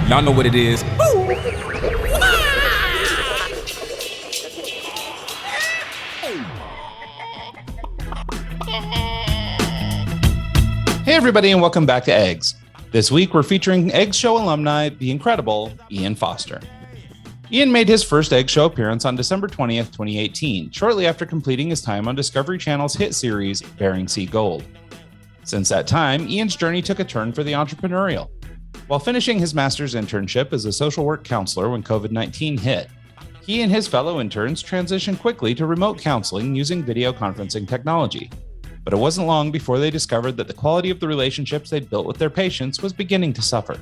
Y'all know what it is. Hey everybody, and welcome back to Eggs. This week we're featuring Eggs Show alumni, the incredible Ian Foster. Ian made his first Egg Show appearance on December 20th, 2018, shortly after completing his time on Discovery Channel's hit series, Bering Sea Gold. Since that time, Ian's journey took a turn for the entrepreneurial. While finishing his master's internship as a social work counselor when COVID-19 hit, he and his fellow interns transitioned quickly to remote counseling using video conferencing technology. But it wasn't long before they discovered that the quality of the relationships they'd built with their patients was beginning to suffer.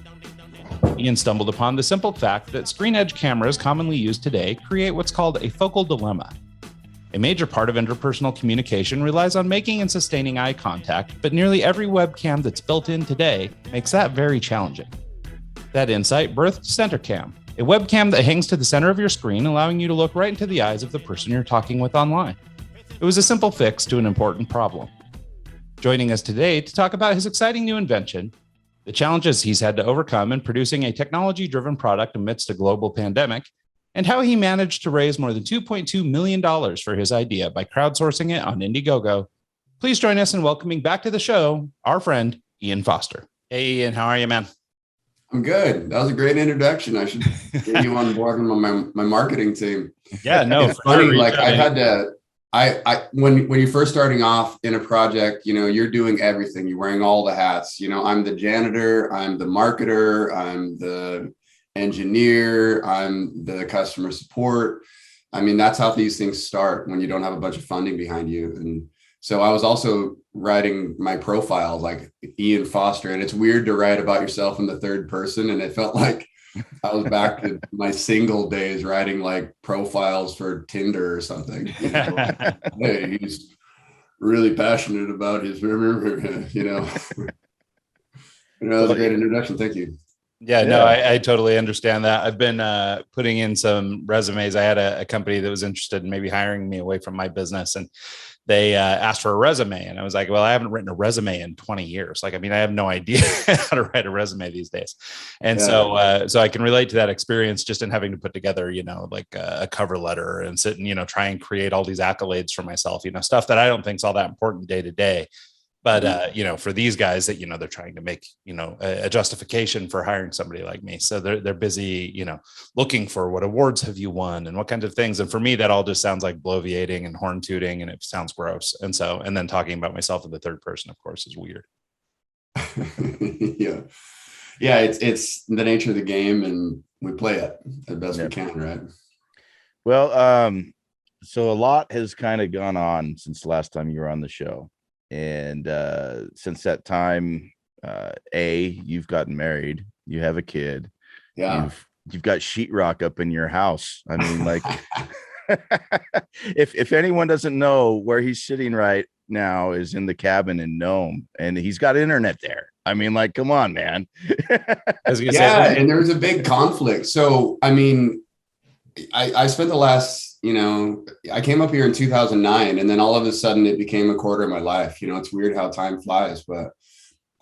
Ian stumbled upon the simple fact that screen edge cameras commonly used today create what's called a focal dilemma. A major part of interpersonal communication relies on making and sustaining eye contact, but nearly every webcam that's built in today makes that very challenging. That insight birthed CenterCam, a webcam that hangs to the center of your screen, allowing you to look right into the eyes of the person you're talking with online. It was a simple fix to an important problem. Joining us today to talk about his exciting new invention, the challenges he's had to overcome in producing a technology-driven product amidst a global pandemic, and how he managed to raise more than $2.2 million for his idea by crowdsourcing it on Indiegogo. Please join us in welcoming back to the show our friend, Ian Foster. Hey, Ian, how are you, man? I'm good. That was a great introduction. I should get you on board with my marketing team. Yeah, no, it's funny. Like I had to. When you're first starting off in a project, you know, you're doing everything. You're wearing all the hats. You know, I'm the janitor, I'm the marketer, I'm the engineer, I'm the customer support. I mean, that's how these things start when you don't have a bunch of funding behind you. And so I was also writing my profiles like Ian Foster, and it's weird to write about yourself in the third person. And it felt like I was back to my single days writing like profiles for Tinder or something. You know? Hey, he's really passionate about his, you know. That was a great introduction. Thank you. Yeah, no, I totally understand that. I've been putting in some resumes. I had a company that was interested in maybe hiring me away from my business, and they asked for a resume. And I was like, well, I haven't written a resume in 20 years. Like, I mean, I have no idea how to write a resume these days. And so I can relate to that experience just in having to put together, you know, like a cover letter and sit and, you know, try and create all these accolades for myself, you know, stuff that I don't think is all that important day to day. But, you know, for these guys that, you know, they're trying to make, you know, a justification for hiring somebody like me. So they're busy, you know, looking for what awards have you won and what kinds of things. And for me, that all just sounds like bloviating and horn tooting, and it sounds gross. And so, and then talking about myself in the third person, of course, is weird. Yeah. It's the nature of the game, and we play it as best we can. Right. Well, so a lot has kind of gone on since the last time you were on the show. And since that time, you've gotten married, you have a kid, you've got sheetrock up in your house. I mean, like, if anyone doesn't know where he's sitting right now is in the cabin in Nome, and he's got internet there. I mean, like, come on, man. And there's a big conflict. So, I mean, I spent the last, you know, I came up here in 2009, and then all of a sudden it became a quarter of my life. You know, it's weird how time flies. But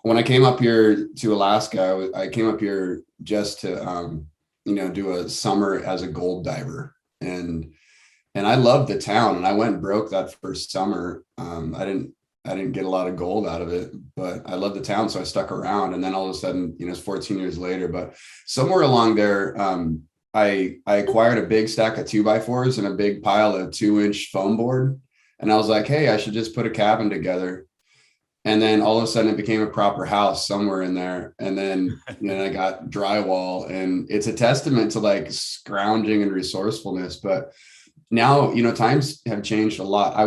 when I came up here to Alaska, I came up here just to, you know, do a summer as a gold diver. And I loved the town, and I went broke that first summer. I didn't get a lot of gold out of it, but I loved the town. So I stuck around, and then all of a sudden, you know, it's 14 years later, but somewhere along there, I acquired a big stack of 2x4s and a big pile of 2-inch foam board. And I was like, hey, I should just put a cabin together. And then all of a sudden it became a proper house somewhere in there. And then, you know, I got drywall, and it's a testament to like scrounging and resourcefulness. But now, you know, times have changed a lot. I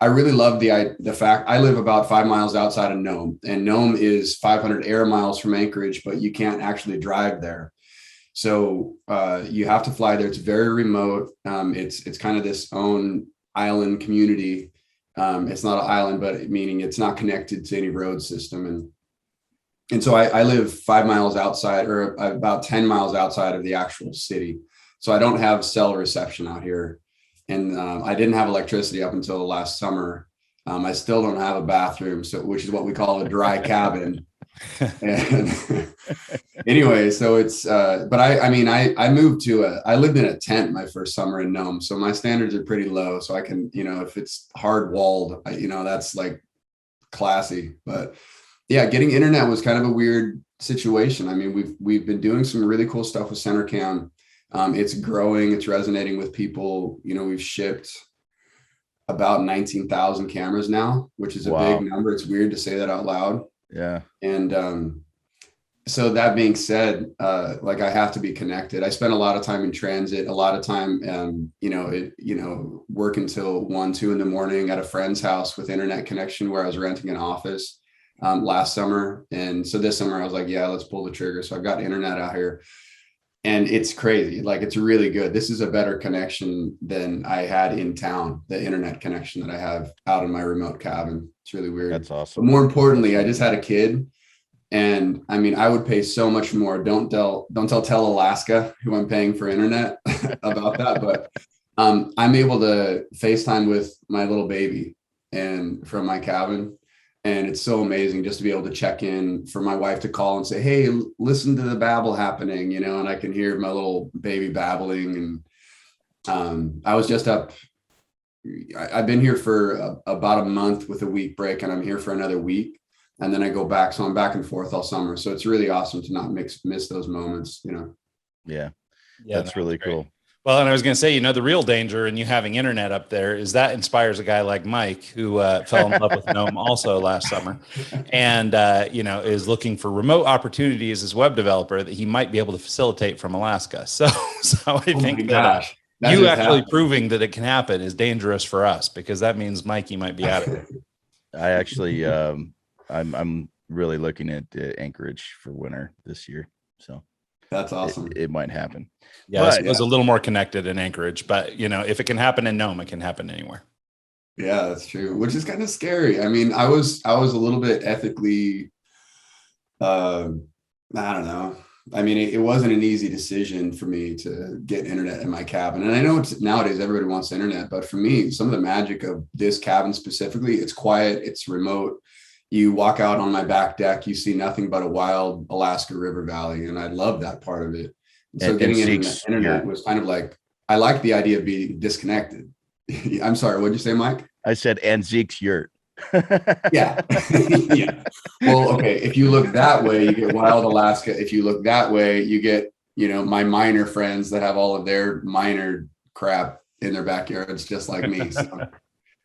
really love the fact I live about 5 miles outside of Nome, and Nome is 500 air miles from Anchorage, but you can't actually drive there. So you have to fly there. It's very remote. It's kind of this own island community. It's not an island, but meaning it's not connected to any road system. And so I live 5 miles outside, or about 10 miles outside of the actual city. So I don't have cell reception out here. And I didn't have electricity up until the last summer. I still don't have a bathroom, which is what we call a dry cabin. And anyway, so it's, but I moved I lived in a tent my first summer in Nome. So my standards are pretty low. So I can, if it's hard walled, that's like classy. But yeah, getting internet was kind of a weird situation. I mean, we've been doing some really cool stuff with CenterCam. It's growing, it's resonating with people. We've shipped about 19,000 cameras now, which is a big number. It's weird to say that out loud. Yeah. And so that being said, like I have to be connected. I spent a lot of time in transit, a lot of time, work until 1, 2 in the morning at a friend's house with internet connection where I was renting an office last summer. And so this summer I was like, yeah, let's pull the trigger. So I've got internet out here. And it's crazy. Like, it's really good. This is a better connection than I had in town, the internet connection that I have out in my remote cabin. It's really weird. That's awesome. But more importantly, I just had a kid. And I mean, I would pay so much more. Don't tell Alaska, who I'm paying for internet, about that. But I'm able to FaceTime with my little baby and from my cabin. And it's so amazing just to be able to check in, for my wife to call and say, hey, listen to the babble happening, and I can hear my little baby babbling. And I was just up. I've been here for about a month with a week break, and I'm here for another week. And then I go back. So I'm back and forth all summer. So it's really awesome to not miss those moments, Yeah. That's really cool. Well, and I was going to say, the real danger in you having internet up there is that inspires a guy like Mike, who fell in love with Nome also last summer, and is looking for remote opportunities as web developer that he might be able to facilitate from Alaska. So I think that you actually proving that it can happen is dangerous for us, because that means Mikey might be out of it. I actually, I'm really looking at Anchorage for winter this year, so. That's awesome. It might happen. Yeah, it was a little more connected in Anchorage, but if it can happen in Nome, it can happen anywhere. Yeah, that's true. Which is kind of scary. I mean, I was a little bit ethically, I don't know. I mean, it wasn't an easy decision for me to get internet in my cabin. And I know nowadays everybody wants internet, but for me, some of the magic of this cabin specifically, it's quiet, it's remote. You walk out on my back deck, you see nothing but a wild Alaska river valley. And I love that part of it. And so getting internet was kind of like, I like the idea of being disconnected. I'm sorry, what'd you say, Mike? I said, and Zeke's yurt. Yeah. Yeah. Well, okay. If you look that way, you get wild Alaska. If you look that way, you get, my miner friends that have all of their miner crap in their backyards, just like me. So.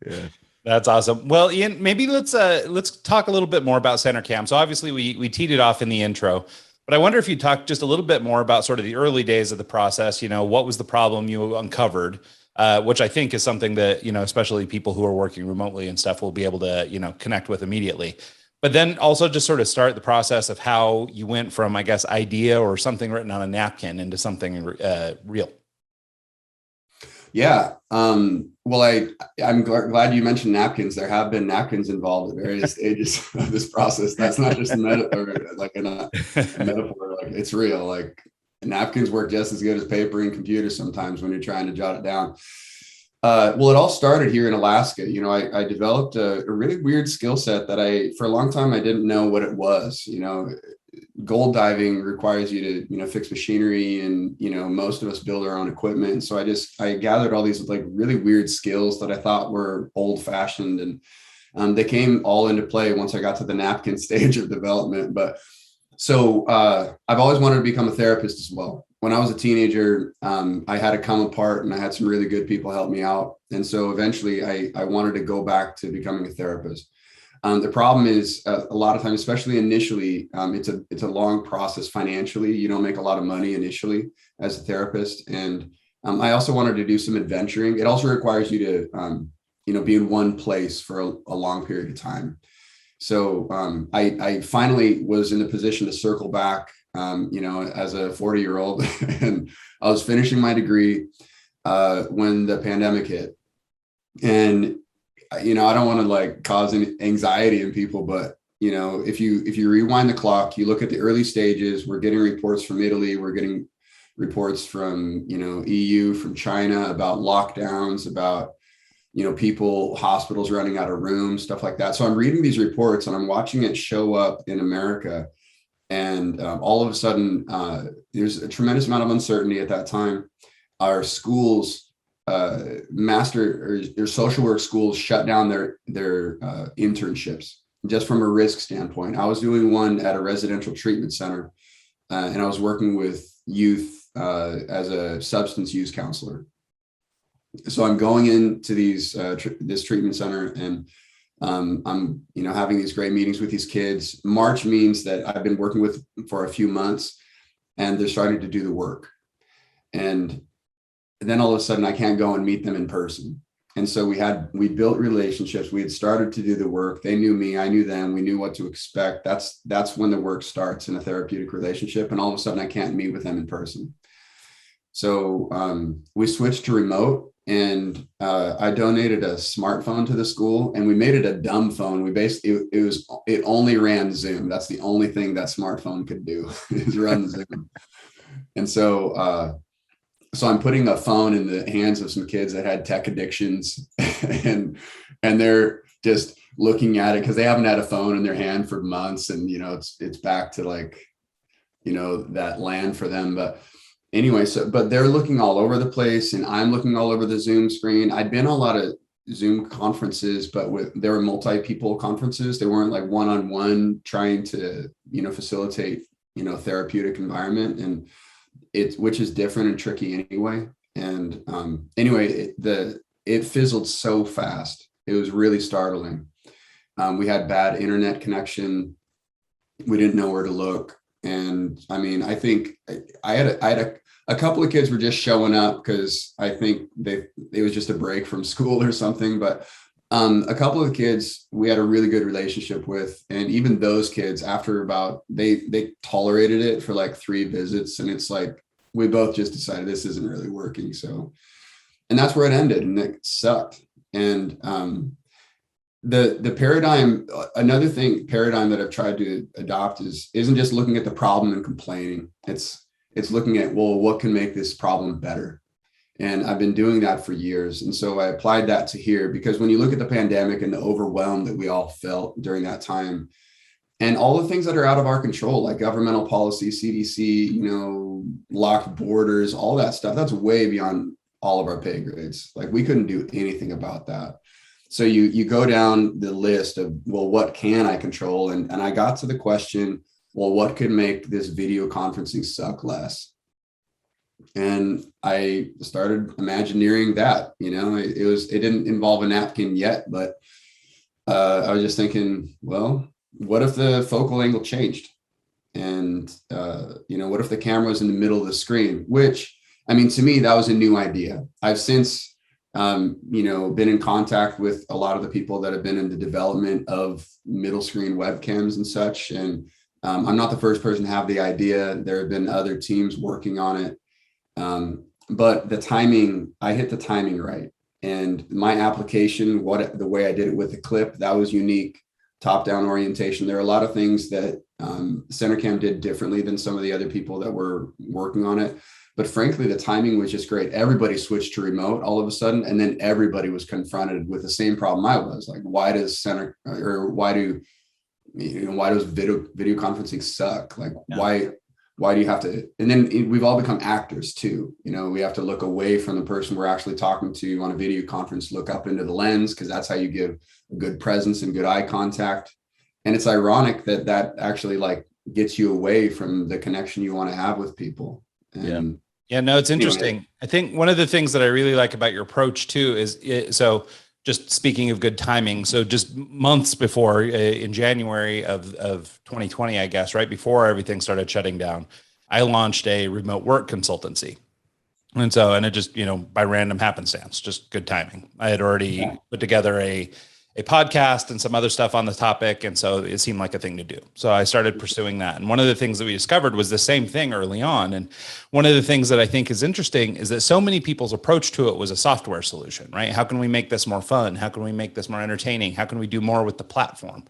Yeah. That's awesome. Well, Ian, maybe let's talk a little bit more about CenterCam. So obviously we teed it off in the intro, but I wonder if you talk just a little bit more about sort of the early days of the process. What was the problem you uncovered, which I think is something that, especially people who are working remotely and stuff will be able to, connect with immediately. But then also just sort of start the process of how you went from, I guess, idea or something written on a napkin into something real. Yeah. Well, I'm glad you mentioned napkins. There have been napkins involved at various stages of this process. That's not just a metaphor, like a metaphor, like it's real. Like napkins work just as good as paper and computers sometimes when you're trying to jot it down. Well, it all started here in Alaska. I developed a really weird skill set that for a long time, I didn't know what it was. Gold diving requires you to, fix machinery, and, most of us build our own equipment. So I gathered all these like really weird skills that I thought were old fashioned, and they came all into play once I got to the napkin stage of development. But so I've always wanted to become a therapist as well. When I was a teenager, I had to come apart, and I had some really good people help me out. And so eventually I wanted to go back to becoming a therapist. The problem is a lot of times, especially initially, it's a long process financially. You don't make a lot of money initially as a therapist. And I also wanted to do some adventuring. It also requires you to, be in one place for a long period of time. So I finally was in the position to circle back, as a 40-year-old, and I was finishing my degree when the pandemic hit. And I don't want to like cause any anxiety in people, but if you rewind the clock, you look at the early stages, we're getting reports from Italy, we're getting reports from, EU, from China about lockdowns, about, people, hospitals running out of rooms, stuff like that. So I'm reading these reports and I'm watching it show up in America. And all of a sudden, there's a tremendous amount of uncertainty at that time. Our schools, master or social work schools shut down their internships just from a risk standpoint. I was doing one at a residential treatment center, and I was working with youth as a substance use counselor. So I'm going into this treatment center, and I'm having these great meetings with these kids. March means that I've been working with for a few months, and they're starting to do the work. And then all of a sudden I can't go and meet them in person. And so we built relationships. We had started to do the work. They knew me, I knew them. We knew what to expect. That's when the work starts in a therapeutic relationship. And all of a sudden I can't meet with them in person. So we switched to remote, and I donated a smartphone to the school, and we made it a dumb phone. We basically, it only ran Zoom. That's the only thing that smartphone could do is run Zoom. And so I'm putting a phone in the hands of some kids that had tech addictions, and they're just looking at it because they haven't had a phone in their hand for months. And, it's back to that land for them. But anyway, but they're looking all over the place, and I'm looking all over the Zoom screen. I'd been on a lot of Zoom conferences, but they were multi-people conferences. They weren't like one-on-one trying to, facilitate, therapeutic environment, and which is different and tricky anyway. And anyway, it fizzled so fast. It was really startling. We had bad internet connection. We didn't know where to look. And I mean, I think I had a couple of kids were just showing up because I think it was just a break from school or something. But a couple of the kids we had a really good relationship with, and even those kids, after they tolerated it for like 3 visits, and it's like we both just decided this isn't really working. So, and that's where it ended, and it sucked. And the paradigm, another paradigm that I've tried to adopt isn't just looking at the problem and complaining. It's looking at, well, what can make this problem better? And I've been doing that for years. And so I applied that to here, because when you look at the pandemic and the overwhelm that we all felt during that time, and all the things that are out of our control, like governmental policy, CDC, locked borders, all that stuff, that's way beyond all of our pay grades. Like we couldn't do anything about that. So you go down the list of, well, what can I control? And I got to the question, well, what could make this video conferencing suck less? And I started imagineering that, it didn't involve a napkin yet, but I was just thinking, well, what if the focal angle changed? And, what if the camera was in the middle of the screen? Which, I mean, to me, that was a new idea. I've since been in contact with a lot of the people that have been in the development of middle screen webcams and such. And I'm not the first person to have the idea. There have been other teams working on it. But the timing, I hit the timing right. And my application, the way I did it with the clip, that was unique. Top-down orientation. There are a lot of things that CenterCam did differently than some of the other people that were working on it. But frankly, the timing was just great. Everybody switched to remote all of a sudden, and then everybody was confronted with the same problem I was. Like, why does why does video conferencing suck? Like, yeah. Why do you have to? And then we've all become actors too. We have to look away from the person we're actually talking to on a video conference, look up into the lens, because that's how you give a good presence and good eye contact. And it's ironic that actually like gets you away from the connection you want to have with people. And yeah, no, it's interesting. Anyway. I think one of the things that I really like about your approach too is so just speaking of good timing. So just months before, in January of 2020, I guess, right before everything started shutting down, I launched a remote work consultancy. And it just, by random happenstance, just good timing. I had already put together a podcast and some other stuff on the topic. And so it seemed like a thing to do. So I started pursuing that. And one of the things that we discovered was the same thing early on. And one of the things that I think is interesting is that so many people's approach to it was a software solution, right? How can we make this more fun? How can we make this more entertaining? How can we do more with the platform?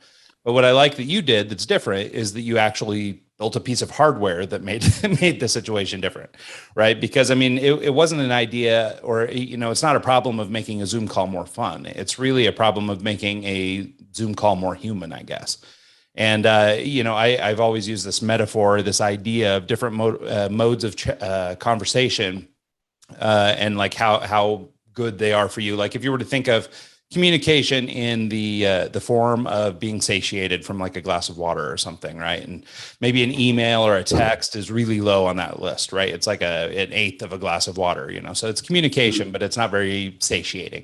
But what I like that you did that's different is that you actually built a piece of hardware that made made the situation different, right? Because I mean, it wasn't an idea, or it's not a problem of making a Zoom call more fun. It's really a problem of making a Zoom call more human, I guess. And I've always used this metaphor, this idea of different modes of conversation, and like how good they are for you. Like if you were to think of communication in the form of being satiated from like a glass of water or something, right? And maybe an email or a text is really low on that list, right? It's like an eighth of a glass of water, so it's communication, but it's not very satiating,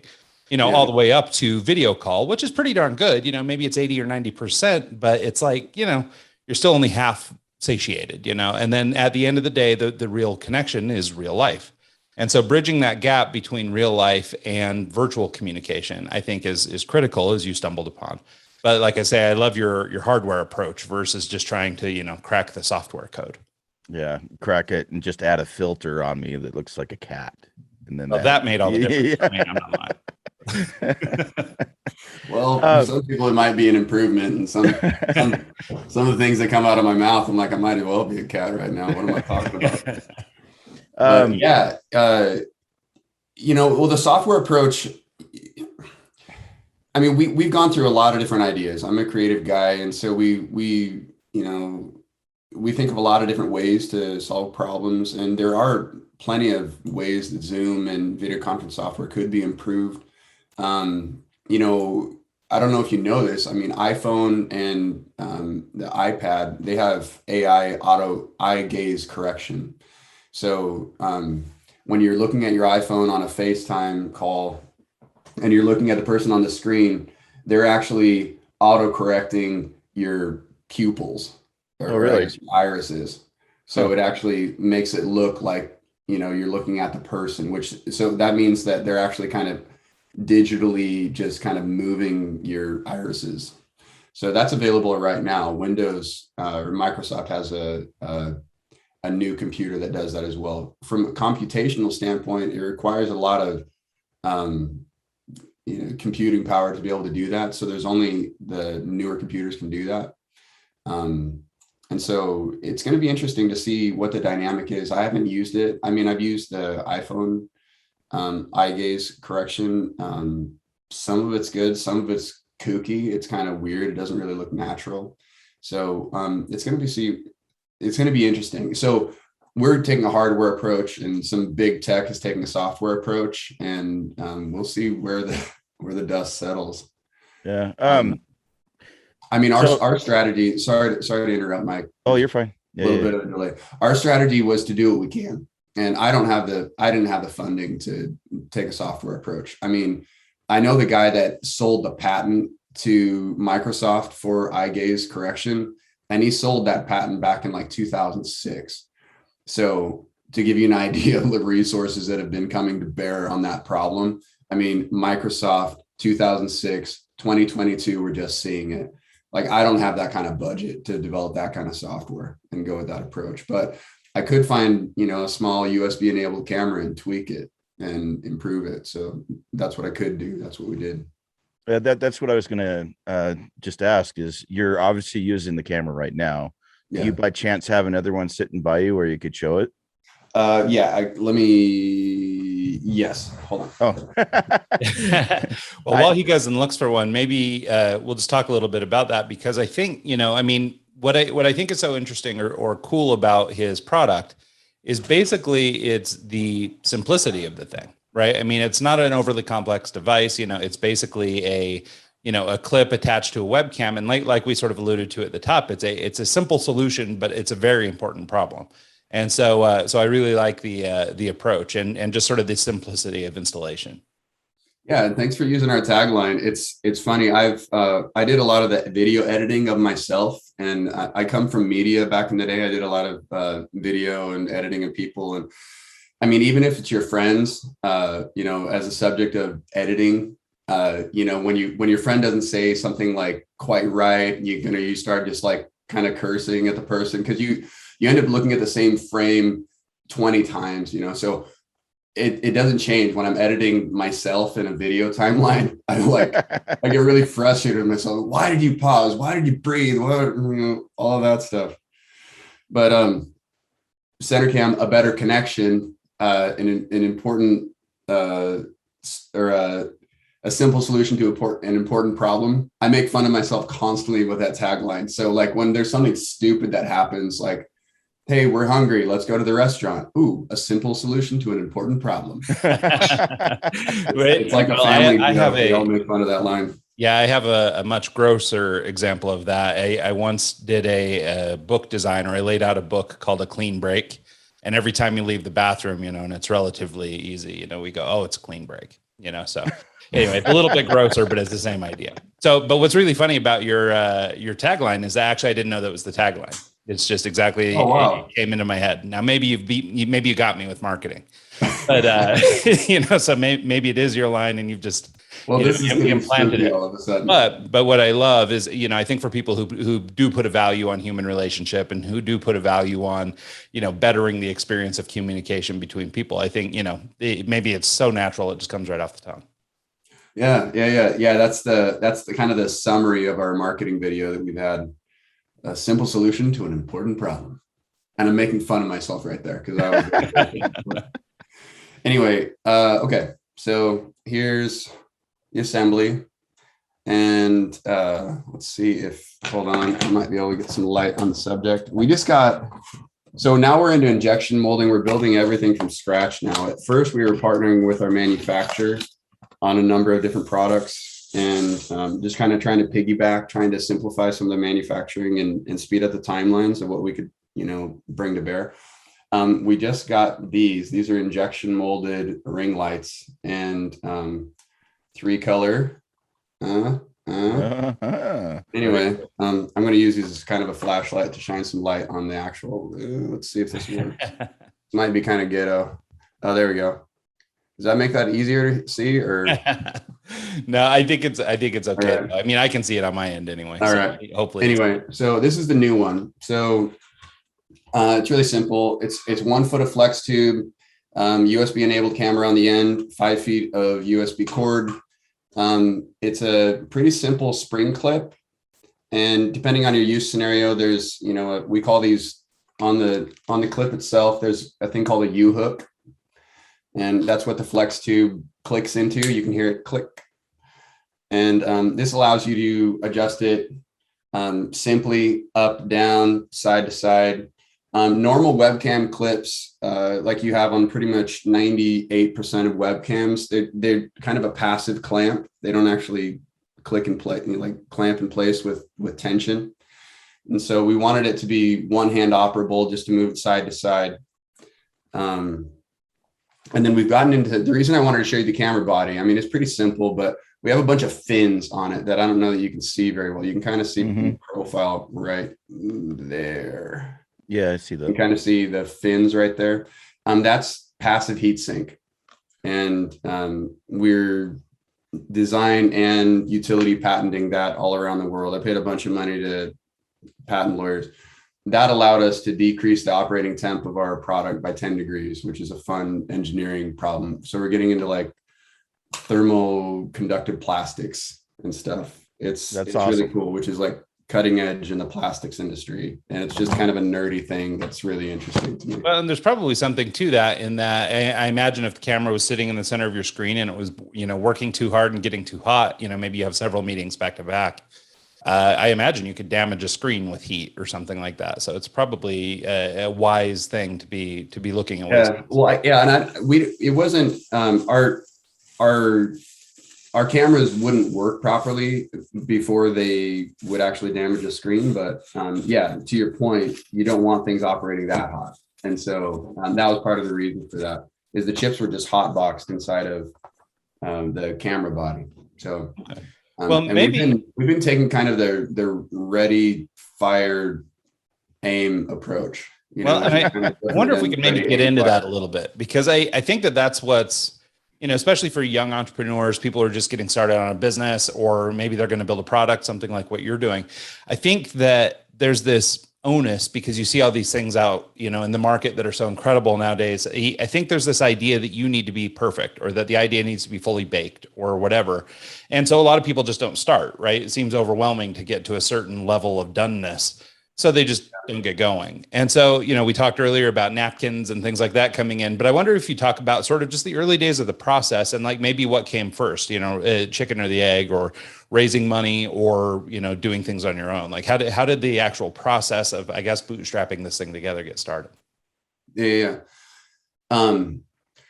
all the way up to video call, which is pretty darn good. Maybe it's 80 or 90%, but it's like, you're still only half satiated, and then at the end of the day, the real connection is real life. And so bridging that gap between real life and virtual communication, I think is critical, as you stumbled upon. But like I say, I love your hardware approach versus just trying to, crack the software code. Yeah. Crack it and just add a filter on me that looks like a cat. And then that made all the difference. Yeah. Man, I'm not lying. Well, some people it might be an improvement, and some of the things that come out of my mouth, I'm like, I might as well be a cat right now. What am I talking about? The software approach, I mean, we've gone through a lot of different ideas. I'm a creative guy. And so we think of a lot of different ways to solve problems, and there are plenty of ways that Zoom and video conference software could be improved. I don't know if you know this. I mean, iPhone and the iPad, they have AI auto eye gaze correction. So when you're looking at your iPhone on a FaceTime call and you're looking at the person on the screen, they're actually auto-correcting your pupils or irises. So it actually makes it look like, you're looking at the person, so that means that they're actually kind of digitally just kind of moving your irises. So that's available right now. Windows or Microsoft has a new computer that does that as well. From a computational standpoint, it requires a lot of computing power to be able to do that. So there's only the newer computers can do that. And so it's going to be interesting to see what the dynamic is. I haven't used it. I mean, I've used the iPhone eye gaze correction. Some of it's good, some of it's kooky. It's kind of weird. It doesn't really look natural. So it's going to be interesting. So we're taking a hardware approach, and some big tech is taking a software approach, and we'll see where the dust settles. Yeah. I mean, our strategy. Sorry to interrupt, Mike. Oh, you're fine. A little bit of a delay. Our strategy was to do what we can, and I didn't have the funding to take a software approach. I mean, I know the guy that sold the patent to Microsoft for eye gaze correction, and he sold that patent back in like 2006. So to give you an idea of the resources that have been coming to bear on that problem, I mean, Microsoft 2006, 2022, we're just seeing it. Like, I don't have that kind of budget to develop that kind of software and go with that approach, but I could find, a small USB enabled camera and tweak it and improve it. So that's what I could do. That's what we did. That's what I was going to just ask is, you're obviously using the camera right now. Yeah. Do you by chance have another one sitting by you where you could show it? Yes. Hold on. Oh. Well, while he goes and looks for one, maybe we'll just talk a little bit about that, because I think, what I think is so interesting or cool about his product is basically it's the simplicity of the thing, right? I mean, it's not an overly complex device. It's basically a clip attached to a webcam. And like we sort of alluded to at the top, it's a simple solution, but it's a very important problem. And so I really like the approach and just sort of the simplicity of installation. Yeah, and thanks for using our tagline. It's funny. I did a lot of the video editing of myself, and I come from media back in the day. I did a lot of video and editing of people, and I mean, even if it's your friends, as a subject of editing, when your friend doesn't say something like quite right, you start just like kind of cursing at the person, because you end up looking at the same frame 20 times, so it doesn't change when I'm editing myself in a video timeline. I get really frustrated with myself. Why did you pause? Why did you breathe? All of that stuff. But CenterCam, a better connection, an important a simple solution to an important problem. I make fun of myself constantly with that tagline. So like when there's something stupid that happens, like, hey, we're hungry, let's go to the restaurant. Ooh, a simple solution to an important problem. It's like a family joke. We all make fun of that line. Yeah, I have a much grosser example of that. I once did a book design, or I laid out a book called A Clean Break. And every time you leave the bathroom, and it's relatively easy, we go, oh, it's a clean break, so anyway, it's a little bit grosser, but it's the same idea. So, but what's really funny about your tagline is that actually I didn't know that was the tagline. It's just exactly, it came into my head. Now, maybe you got me with marketing, but so maybe it is your line and you've just, this is implanted it all of a sudden. But what I love is, I think for people who do put a value on human relationship and who do put a value on, bettering the experience of communication between people, I think, maybe it's so natural. It just comes right off the tongue. Yeah. That's the kind of the summary of our marketing video that we've had. A simple solution to an important problem. And I'm making fun of myself right there because I was anyway. Okay. So here's the assembly, and let's see hold on, I might be able to get some light on the subject. So now we're into injection molding. We're building everything from scratch now. At first we were partnering with our manufacturer on a number of different products, and just kind of trying to simplify some of the manufacturing and speed up the timelines of what we could bring to bear. We just got these are injection molded ring lights, and 3-color. Anyway, I'm going to use these as kind of a flashlight to shine some light on the actual. Let's see if this works. Might be kind of ghetto. Oh, there we go. Does that make that easier to see, or? No, I think it's okay. Right. I mean, I can see it on my end anyway. All right. Hopefully. Anyway, so this is the new one. So it's really simple. It's 1 foot of flex tube, USB enabled camera on the end, 5 feet of USB cord. It's a pretty simple spring clip, and depending on your use scenario, there's, we call these on the clip itself, there's a thing called a U-hook, and that's what the flex tube clicks into. You can hear it click. And this allows you to adjust it simply up, down, side to side. Normal webcam clips, like you have on pretty much 98% of webcams, they're kind of a passive clamp. They don't actually click and play, like clamp in place with tension. And so we wanted it to be one-hand operable, just to move it side to side. And then we've gotten into the reason I wanted to show you the camera body. I mean, it's pretty simple, but we have a bunch of fins on it that I don't know that you can see very well. You can kind of see the profile right there. Yeah, I see that. You kind of see the fins right there. That's passive heat sink. And we're design and utility patenting that all around the world. I paid a bunch of money to patent lawyers. That allowed us to decrease the operating temp of our product by 10 degrees, which is a fun engineering problem. So we're getting into like thermoconductive plastics and stuff. It's awesome. Really cool, which is like cutting edge in the plastics industry. And it's just kind of a nerdy thing that's really interesting to me. Well, and there's probably something to that, in that I imagine if the camera was sitting in the center of your screen and it was, working too hard and getting too hot, maybe you have several meetings back to back. I imagine you could damage a screen with heat or something like that. So it's probably a wise thing to be looking at. Yeah. Well, it wasn't our cameras wouldn't work properly before they would actually damage a screen. But to your point, you don't want things operating that hot. And so that was part of the reason for that, is the chips were just hot boxed inside of the camera body. So. Okay. Well, maybe we've been taking kind of the ready, fire, aim approach. And I wonder if we could maybe get into that a little bit, because I think that's what's, especially for young entrepreneurs, people who are just getting started on a business, or maybe they're going to build a product, something like what you're doing. I think that there's this onus, because you see all these things out, in the market that are so incredible nowadays. I think there's this idea that you need to be perfect, or that the idea needs to be fully baked or whatever. And so a lot of people just don't start, right? It seems overwhelming to get to a certain level of doneness. So they just don't get going. And so, we talked earlier about napkins and things like that coming in, but I wonder if you talk about sort of just the early days of the process and like maybe what came first, chicken or the egg, or raising money, or, doing things on your own. Like how did the actual process of, I guess, bootstrapping this thing together get started? Yeah.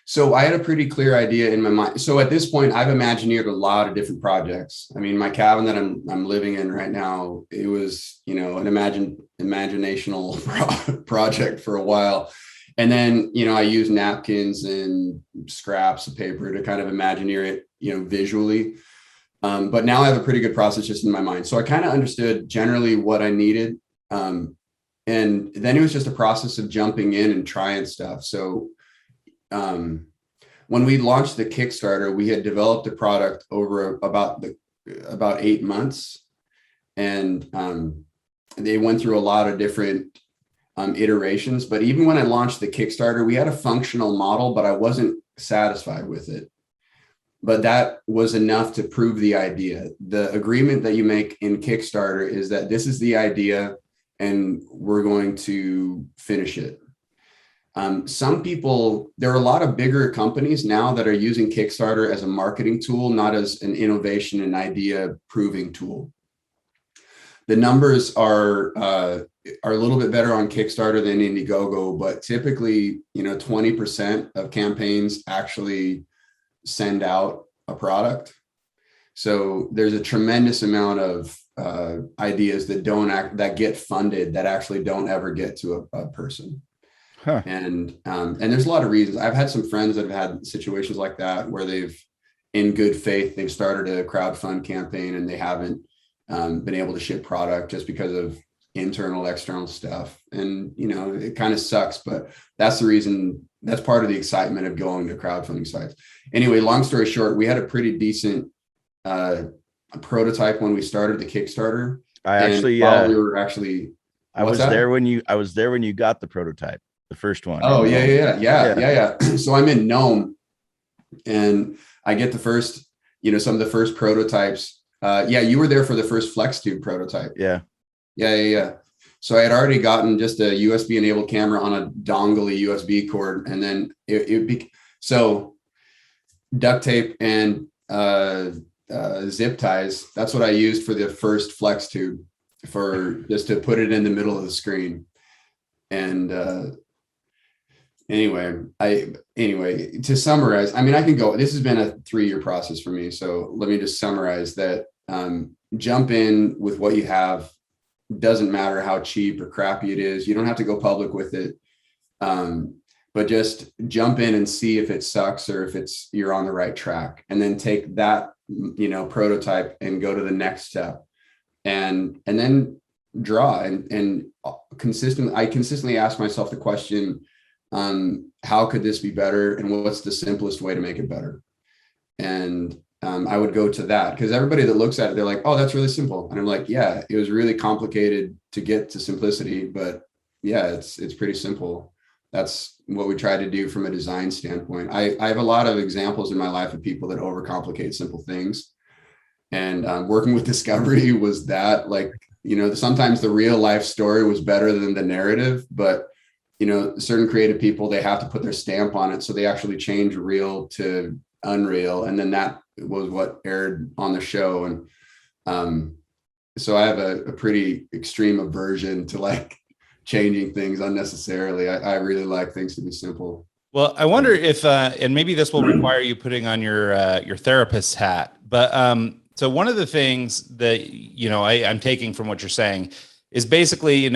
So I had a pretty clear idea in my mind. So at this point, I've imagineered a lot of different projects. I mean, my cabin that I'm living in right now, it was, an imaginational project for a while. And then, I use napkins and scraps of paper to kind of imagineer it, visually. But now I have a pretty good process just in my mind. So I kind of understood generally what I needed. And then it was just a process of jumping in and trying stuff. So when we launched the Kickstarter, we had developed a product over about 8 months, and they went through a lot of different iterations. But even when I launched the Kickstarter, we had a functional model, but I wasn't satisfied with it. But that was enough to prove the idea. The agreement that you make in Kickstarter is that this is the idea, and we're going to finish it. Some people, there are a lot of bigger companies now that are using Kickstarter as a marketing tool, not as an innovation and idea proving tool. The numbers are a little bit better on Kickstarter than Indiegogo, but typically, 20% of campaigns actually send out a product. So there's a tremendous amount of ideas that get funded that actually don't ever get to a person. Huh. And there's a lot of reasons. I've had some friends that have had situations like that where they've, in good faith, they've started a crowdfund campaign and they haven't been able to ship product just because of internal, external stuff. And, it kind of sucks, but that's the reason. That's part of the excitement of going to crowdfunding sites. Anyway, long story short, we had a pretty decent prototype when we started the Kickstarter. I was there when you got the prototype. The first one. Oh, yeah. So I'm in Nome and I get the first, some of the first prototypes. You were there for the first FlexTube prototype. Yeah. So I had already gotten just a USB enabled camera on a dongle USB cord. And then so duct tape and zip ties. That's what I used for the first FlexTube, for just to put it in the middle of the screen. And, Anyway, to summarize, I mean, I can go, this has been a 3-year process for me. So let me just summarize that. Jump in with what you have. Doesn't matter how cheap or crappy it is. You don't have to go public with it. But just jump in and see if it sucks or if you're on the right track, and then take that, prototype and go to the next step, and then draw and consistently. I consistently ask myself the question, how could this be better? And what's the simplest way to make it better? And I would go to that, because everybody that looks at it, they're like, oh, that's really simple. And I'm like, yeah, it was really complicated to get to simplicity, but yeah, it's pretty simple. That's what we try to do from a design standpoint. I have a lot of examples in my life of people that overcomplicate simple things. And working with Discovery was that, sometimes the real life story was better than the narrative, but certain creative people, they have to put their stamp on it. So they actually change real to unreal. And then that was what aired on the show. And so I have a pretty extreme aversion to changing things unnecessarily. I really like things to be simple. Well, I wonder if, and maybe this will require you putting on your therapist's hat, but so one of the things that, I'm taking from what you're saying is basically,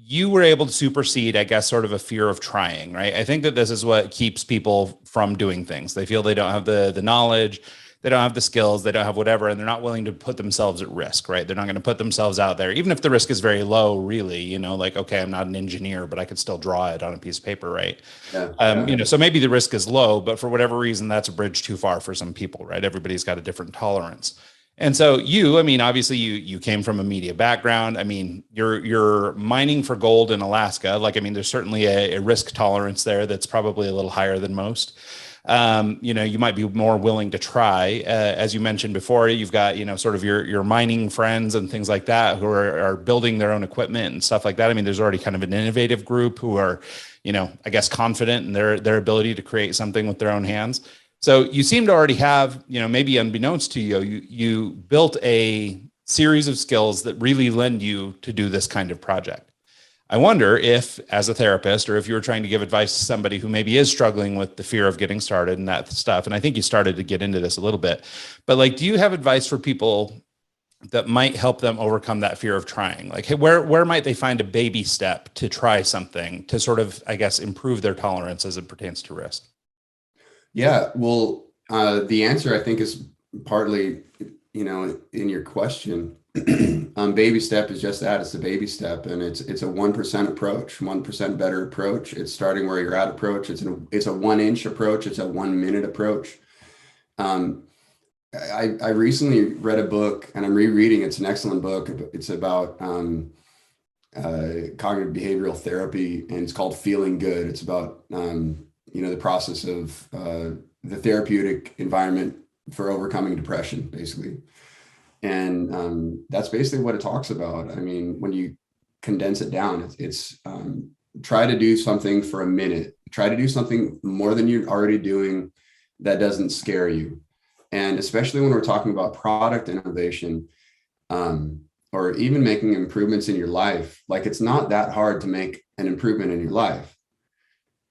you were able to supersede, I guess, sort of a fear of trying, right? I think that this is what keeps people from doing things. They feel they don't have the knowledge, they don't have the skills, they don't have whatever, and they're not willing to put themselves at risk, right? They're not going to put themselves out there, even if the risk is very low, really, okay, I'm not an engineer, but I could still draw it on a piece of paper, right? Yeah. So maybe the risk is low, but for whatever reason, that's a bridge too far for some people, right? Everybody's got a different tolerance. And so obviously you came from a media background. I mean, you're mining for gold in Alaska. There's certainly a risk tolerance there that's probably a little higher than most. you might be more willing to try. As you mentioned before, you've got, sort of your mining friends and things like that who are building their own equipment and stuff like that. I mean, there's already kind of an innovative group who are, I guess, confident in their ability to create something with their own hands. So you seem to already have, maybe unbeknownst to you built a series of skills that really lend you to do this kind of project. I wonder if, as a therapist, or if you were trying to give advice to somebody who maybe is struggling with the fear of getting started and that stuff, and I think you started to get into this a little bit, but like, do you have advice for people that might help them overcome that fear of trying? Like, hey, where might they find a baby step to try something to sort of, I guess, improve their tolerance as it pertains to risk? Yeah, well, the answer I think is partly, in your question. Baby step is just that. It's a baby step, and it's a 1% approach, 1% better approach. It's starting where you're at approach. It's a 1 inch approach. It's a 1 minute approach. I recently read a book, and I'm rereading. It's an excellent book. It's about cognitive behavioral therapy, and it's called Feeling Good. It's about the process of the therapeutic environment for overcoming depression, basically. And that's basically what it talks about. I mean, when you condense it down, it's try to do something for a minute. Try to do something more than you're already doing that doesn't scare you. And especially when we're talking about product innovation, or even making improvements in your life, like, it's not that hard to make an improvement in your life.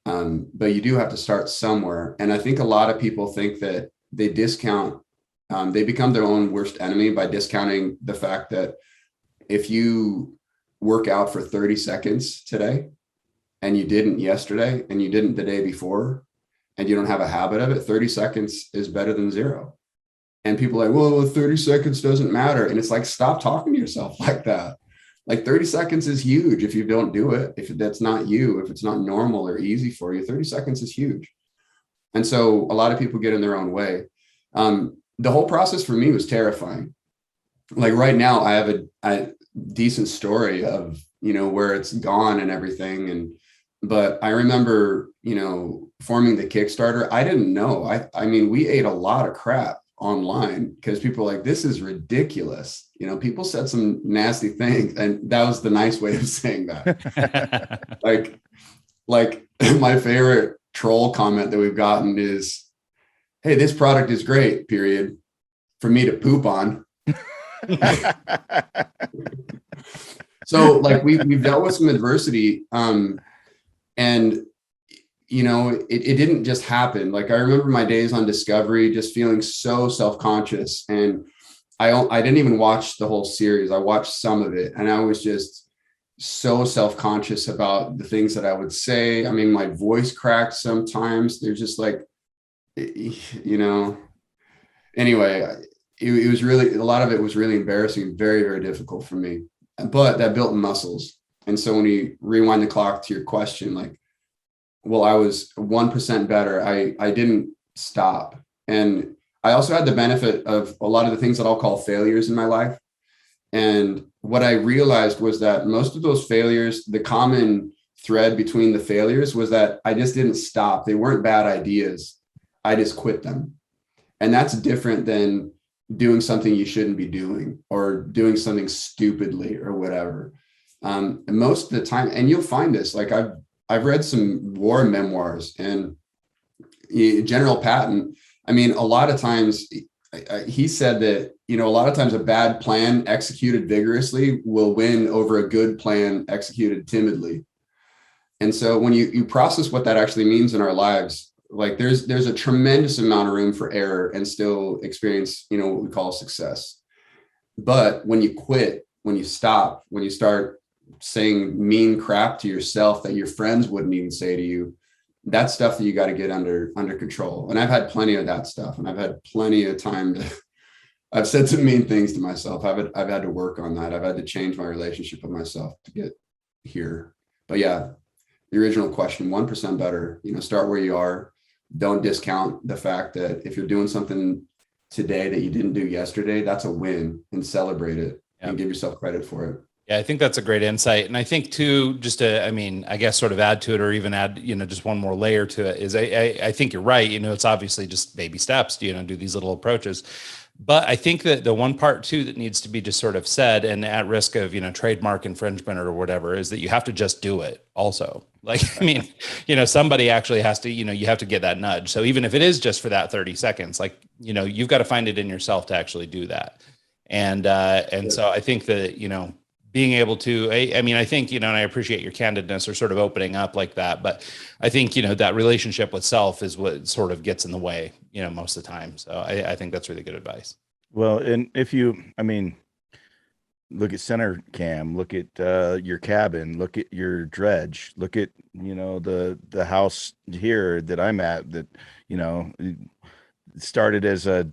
But you do have to start somewhere. And I think a lot of people think that they discount, they become their own worst enemy by discounting the fact that if you work out for 30 seconds today and you didn't yesterday and you didn't the day before and you don't have a habit of it, 30 seconds is better than 0. And people are like, well, 30 seconds doesn't matter. And it's like, stop talking to yourself like that. Like, 30 seconds is huge if you don't do it. If that's not you, if it's not normal or easy for you, 30 seconds is huge. And so a lot of people get in their own way. The whole process for me was terrifying. Like, right now, I have a decent story of, where it's gone and everything. But I remember, forming the Kickstarter. I didn't know. I mean, we ate a lot of crap online because people were like, this is ridiculous. People said some nasty things, and that was the nice way of saying that. like my favorite troll comment that we've gotten is, hey, this product is great, period, for me to poop on. So like we've dealt with some adversity, and it didn't just happen. Like, I remember my days on Discovery just feeling so self-conscious, and I didn't even watch the whole series. I watched some of it, and I was just so self-conscious about the things that I would say. I mean, my voice cracked sometimes. They're just like, anyway, it was really, a lot of it was really embarrassing, very, very difficult for me, but that built muscles. And so when you rewind the clock to your question, like, well, I was 1% better. I didn't stop. And I also had the benefit of a lot of the things that I'll call failures in my life. And what I realized was that most of those failures, the common thread between the failures was that I just didn't stop. They weren't bad ideas. I just quit them. And that's different than doing something you shouldn't be doing or doing something stupidly or whatever. And most of the time, and you'll find this, like I've read some war memoirs, and General Patton, I mean, a lot of times he said that, a lot of times a bad plan executed vigorously will win over a good plan executed timidly. And so when you process what that actually means in our lives, like there's a tremendous amount of room for error and still experience, what we call success. But when you quit, when you stop, when you start saying mean crap to yourself that your friends wouldn't even say to you, that's stuff that you got to get under control. And I've had plenty of that stuff, and I've had plenty of time I've said some mean things to myself. I've had to work on that. I've had to change my relationship with myself to get here. But yeah, the original question, 1% better, start where you are. Don't discount the fact that if you're doing something today that you didn't do yesterday, that's a win, and celebrate it. Yep. And give yourself credit for it. Yeah, I think that's a great insight. And I think too, just to, I mean, I guess sort of add to it or even add, just one more layer to it is I think you're right. It's obviously just baby steps, do these little approaches. But I think that the one part too that needs to be just sort of said and at risk of, trademark infringement or whatever is that you have to just do it also. Like, I mean, somebody actually has to, you have to get that nudge. So even if it is just for that 30 seconds, like, you've got to find it in yourself to actually do that. And so I think that, being able to, I mean, I think, and I appreciate your candidness or sort of opening up like that, but I think, that relationship with self is what sort of gets in the way, most of the time. So I think that's really good advice. Well, and if you, I mean, look at CenterCam, look at your cabin, look at your dredge, look at, the house here that I'm at that, started as a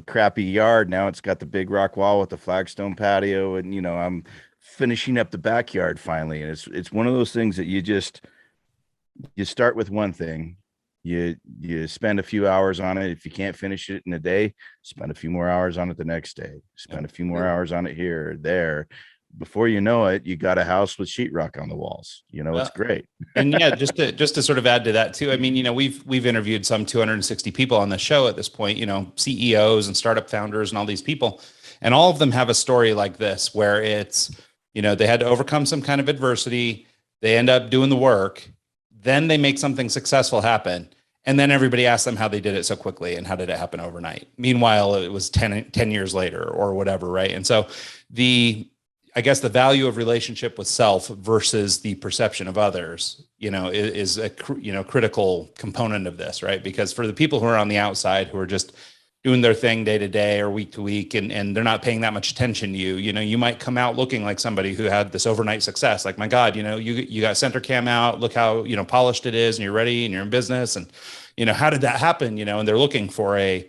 crappy yard. Now it's got the big rock wall with the flagstone patio, and I'm finishing up the backyard finally. And it's one of those things that you start with one thing, you spend a few hours on it. If you can't finish it in a day, spend a few more hours on it the next day, spend a few more hours on it here or there. Before you know it, you got a house with sheetrock on the walls. It's great. And yeah, just to sort of add to that too. I mean, we've interviewed some 260 people on the show at this point, CEOs and startup founders and all these people, and all of them have a story like this where it's, they had to overcome some kind of adversity. They end up doing the work. Then they make something successful happen. And then everybody asks them how they did it so quickly and how did it happen overnight? Meanwhile, it was 10 years later or whatever. Right. And so I guess the value of relationship with self versus the perception of others, is a critical component of this, right? Because for the people who are on the outside, who are just doing their thing day to day or week to week, and they're not paying that much attention to you, you might come out looking like somebody who had this overnight success. Like, my God, you got CenterCam out, look how, polished it is, and you're ready and you're in business. And, how did that happen? And they're looking for a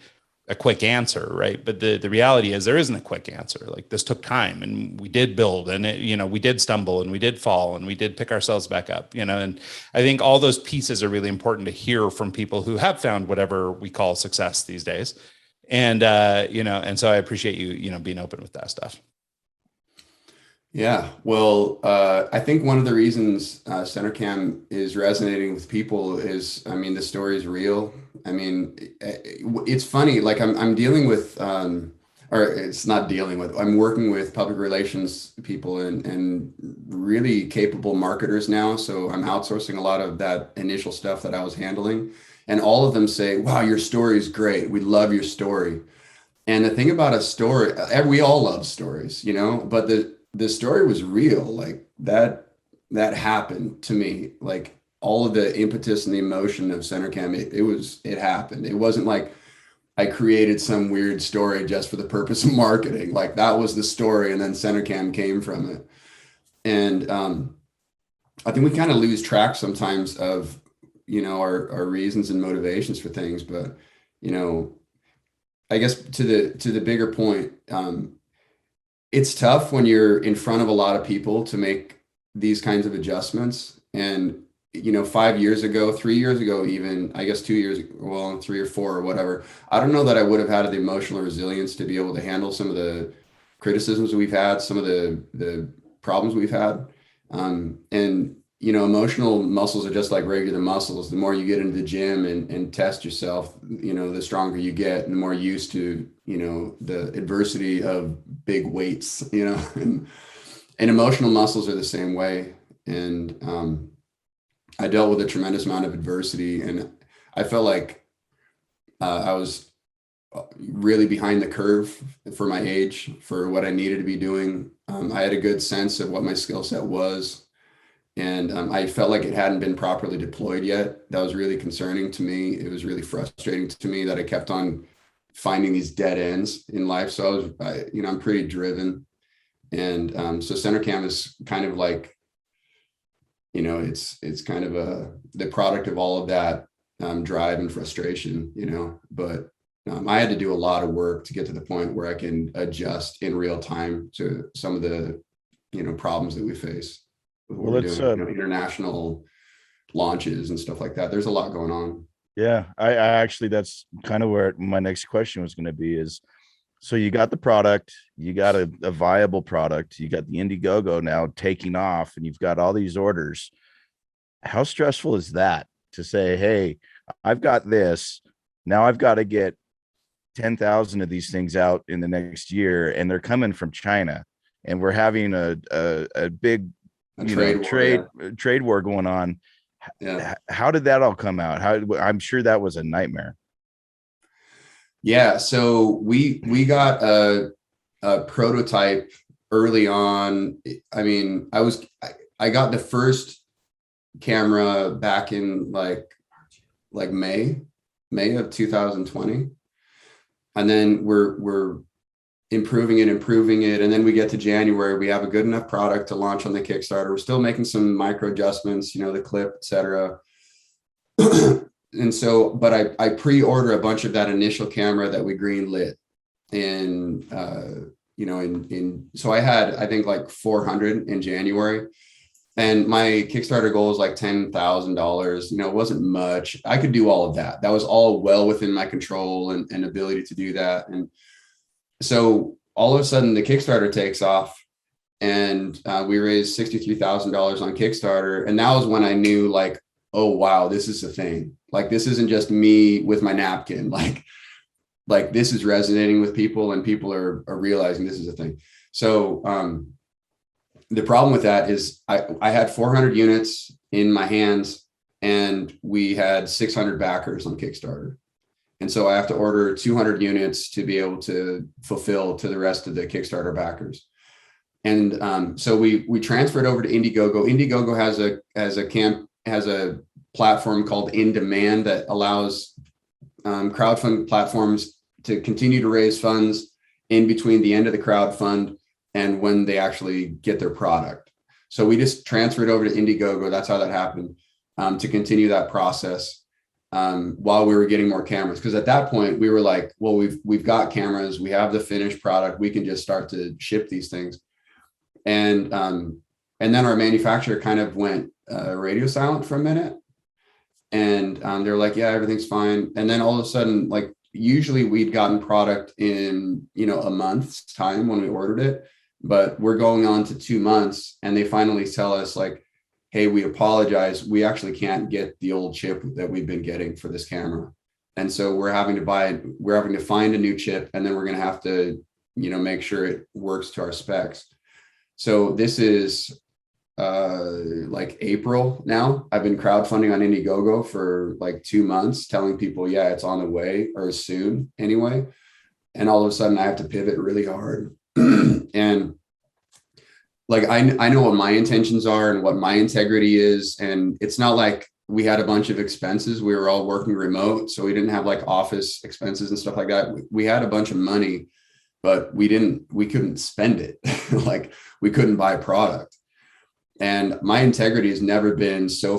quick answer, right? But the reality is there isn't a quick answer. Like, this took time, and we did build, and we did stumble, and we did fall, and we did pick ourselves back up, and I think all those pieces are really important to hear from people who have found whatever we call success these days. And, and so I appreciate you, being open with that stuff. Yeah, well, I think one of the reasons CenterCam is resonating with people is, I mean, the story is real. I mean, it's funny, like I'm dealing with, or it's not dealing with, I'm working with public relations people and really capable marketers now. So I'm outsourcing a lot of that initial stuff that I was handling. And all of them say, wow, your story is great. We love your story. And the thing about a story, we all love stories, but the story was real. Like that happened to me. Like all of the impetus and the emotion of CenterCam, it happened. It wasn't like I created some weird story just for the purpose of marketing. Like that was the story, and then CenterCam came from it. And I think we kind of lose track sometimes of, our reasons and motivations for things. But, I guess to the bigger point, it's tough when you're in front of a lot of people to make these kinds of adjustments. And, 5 years ago, 3 years ago, even, I guess 2 years, well, 3 or 4 or whatever, I don't know that I would have had the emotional resilience to be able to handle some of the criticisms we've had, some of the problems we've had. And, emotional muscles are just like regular muscles. The more you get into the gym and test yourself, the stronger you get and the more used to, the adversity of big weights, and emotional muscles are the same way. And I dealt with a tremendous amount of adversity, and I felt like I was really behind the curve for my age, for what I needed to be doing. I had a good sense of what my skill set was. And I felt like it hadn't been properly deployed yet. That was really concerning to me. It was really frustrating to me that I kept on finding these dead ends in life. So I'm pretty driven. And so CenterCam is kind of like, it's kind of the product of all of that drive and frustration, but I had to do a lot of work to get to the point where I can adjust in real time to some of the, problems that we face. Well, let's doing, international launches and stuff like that. There's a lot going on. Yeah, I actually, that's kind of where my next question was going to be is, So you got the product, you got a viable product, you got the Indiegogo now taking off, and you've got all these orders. How stressful is that to say, hey, I've got this, now I've got to get 10,000 of these things out in the next year, and they're coming from China, and we're having a big trade war going on. Yeah. How did that all come out? I'm sure that was a nightmare. Yeah, so we got a prototype early on. I mean, I got the first camera back in like May of 2020, and then we're improving it, and then we get to January, we have a good enough product to launch on the Kickstarter. We're still making some micro adjustments, the clip, etc. And so, but I pre-order a bunch of that initial camera that we greenlit, and so I had, I think, like 400 in January, and my Kickstarter goal is like $10,000. It wasn't much. I could do all of that. That was all well within my control and ability to do that. And so all of a sudden the Kickstarter takes off, and we raised $63,000 on Kickstarter, and that was when I knew, like, oh wow, this is a thing. Like, this isn't just me with my napkin. Like this is resonating with people, and people are realizing this is a thing. So the problem with that is I had 400 units in my hands, and we had 600 backers on Kickstarter. And so I have to order 200 units to be able to fulfill to the rest of the Kickstarter backers. And so we transferred over to Indiegogo. Indiegogo has a platform called In Demand that allows crowdfunding platforms to continue to raise funds in between the end of the crowdfund and when they actually get their product. So we just transferred over to Indiegogo. That's how that happened, to continue that process while we were getting more cameras. Because at that point we were like, well, we've got cameras, we have the finished product, we can just start to ship these things. And then our manufacturer kind of went radio silent for a minute, and they're like, yeah, everything's fine. And then all of a sudden, like, usually we'd gotten product in a month's time when we ordered it, but we're going on to 2 months, and they finally tell us, like, hey, we apologize, we actually can't get the old chip that we've been getting for this camera, and so we're having to find a new chip, and then we're going to have to make sure it works to our specs. So this is like April now. I've been crowdfunding on Indiegogo for like 2 months, telling people, yeah, it's on the way, or soon anyway. And all of a sudden I have to pivot really hard. And like, I know what my intentions are and what my integrity is. And it's not like we had a bunch of expenses. We were all working remote, so we didn't have like office expenses and stuff like that. We had a bunch of money, but we couldn't spend it. Like, we couldn't buy product. And my integrity has never been so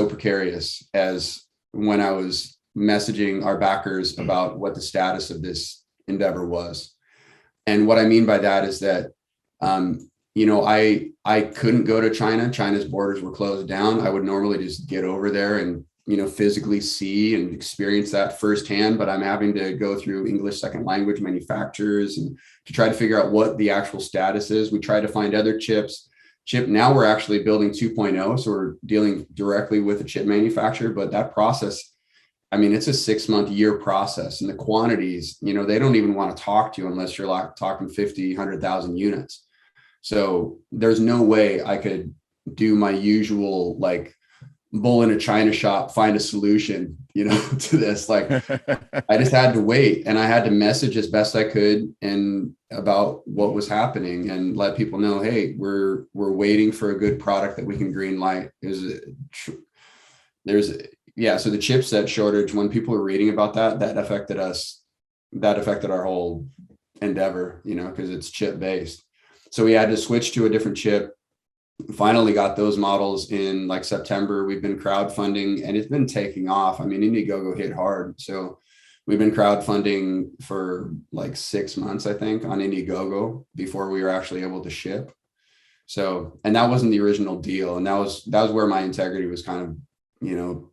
precarious as when I was messaging our backers about what the status of this endeavor was. And what I mean by that is that, I couldn't go to China. China's borders were closed down. I would normally just get over there and, physically see and experience that firsthand, but I'm having to go through English second language manufacturers and to try to figure out what the actual status is. We try to find other chips. Now we're actually building 2.0, so we're dealing directly with a chip manufacturer, but that process, I mean, it's a 6-month-year process, and the quantities, they don't even want to talk to you unless you're like talking 50, 100,000 units. So there's no way I could do my usual, like, bull in a China shop, find a solution, to this. Like, I just had to wait, and I had to message as best I could and about what was happening and let people know, hey, we're waiting for a good product that we can green light. So the chipset shortage, when people were reading about that affected us. That affected our whole endeavor, because it's chip based. So we had to switch to a different chip. Finally got those models in like September. We've been crowdfunding, and it's been taking off. I mean, Indiegogo hit hard. So we've been crowdfunding for like 6 months, I think, on Indiegogo before we were actually able to ship. So, and that wasn't the original deal. And that was where my integrity was kind of,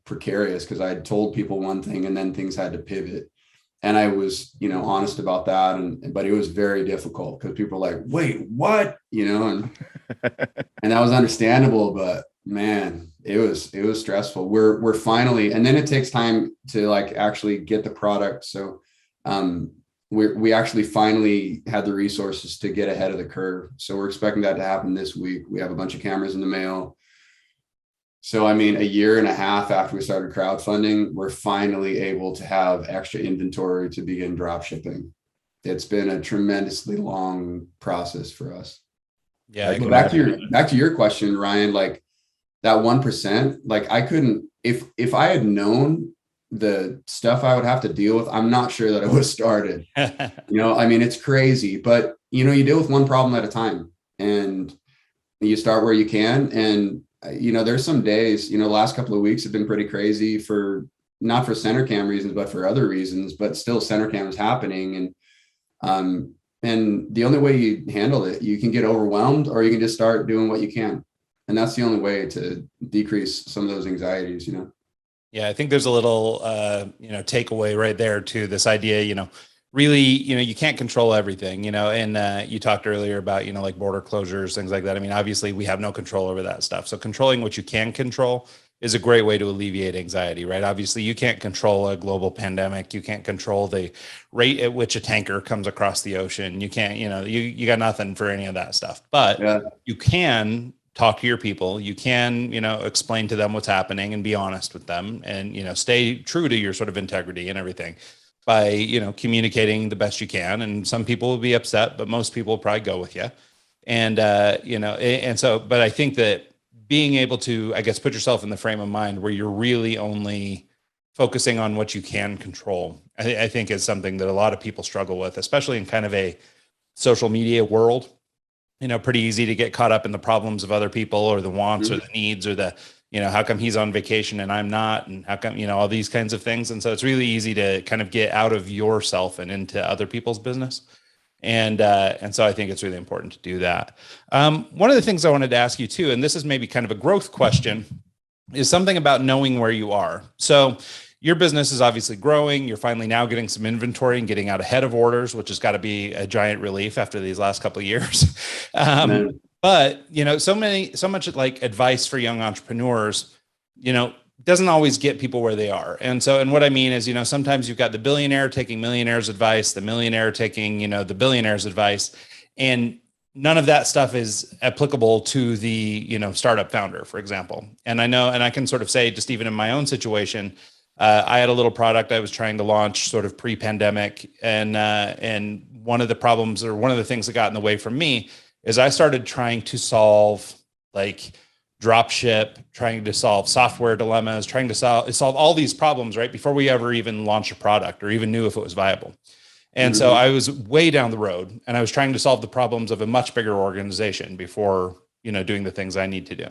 precarious, because I had told people one thing and then things had to pivot. And I was, honest about that. But it was very difficult because people were like, wait, what? And that was understandable, but man, it was stressful. We're finally, and then it takes time to like actually get the product. So we actually finally had the resources to get ahead of the curve. So we're expecting that to happen this week. We have a bunch of cameras in the mail. So, I mean, a year and a half after we started crowdfunding, we're finally able to have extra inventory to begin drop shipping. It's been a tremendously long process for us. Yeah. Back to your question, Ryan, like that 1%, like I couldn't, if I had known the stuff I would have to deal with, I'm not sure that I would have started. I mean, it's crazy, but you deal with one problem at a time and you start where you can. And there's some days, the last couple of weeks have been pretty crazy not for CenterCam reasons, but for other reasons, but still CenterCam is happening. And the only way you handle it, you can get overwhelmed or you can just start doing what you can. And that's the only way to decrease some of those anxieties, Yeah. I think there's a little, takeaway right there too. This idea, really, you can't control everything, and you talked earlier about, like border closures, things like that. I mean, obviously we have no control over that stuff. So controlling what you can control is a great way to alleviate anxiety, right? Obviously you can't control a global pandemic. You can't control the rate at which a tanker comes across the ocean. You can't, you got nothing for any of that stuff, but you can talk to your people. You can, explain to them what's happening and be honest with them and, stay true to your sort of integrity and everything by, communicating the best you can. And some people will be upset, but most people will probably go with you. And, but I think that being able to, I guess, put yourself in the frame of mind where you're really only focusing on what you can control, I think is something that a lot of people struggle with, especially in kind of a social media world. Pretty easy to get caught up in the problems of other people or the wants or the needs or the, how come he's on vacation and I'm not, and how come, all these kinds of things. And so it's really easy to kind of get out of yourself and into other people's business. And so I think it's really important to do that. One of the things I wanted to ask you too, and this is maybe kind of a growth question, is something about knowing where you are. So your business is obviously growing. You're finally now getting some inventory and getting out ahead of orders, which has got to be a giant relief after these last couple of years. But, so much like advice for young entrepreneurs, doesn't always get people where they are. And what I mean is, sometimes you've got the billionaire taking millionaire's advice, the millionaire taking, the billionaire's advice, and none of that stuff is applicable to the, startup founder, for example. And I know, and I can sort of say, just even in my own situation, I had a little product I was trying to launch sort of pre-pandemic. And one of the problems, or one of the things that got in the way for me, is I started trying to solve like drop ship, trying to solve software dilemmas, trying to solve all these problems, right? Before we ever even launched a product or even knew if it was viable. And so I was way down the road and I was trying to solve the problems of a much bigger organization before, doing the things I need to do.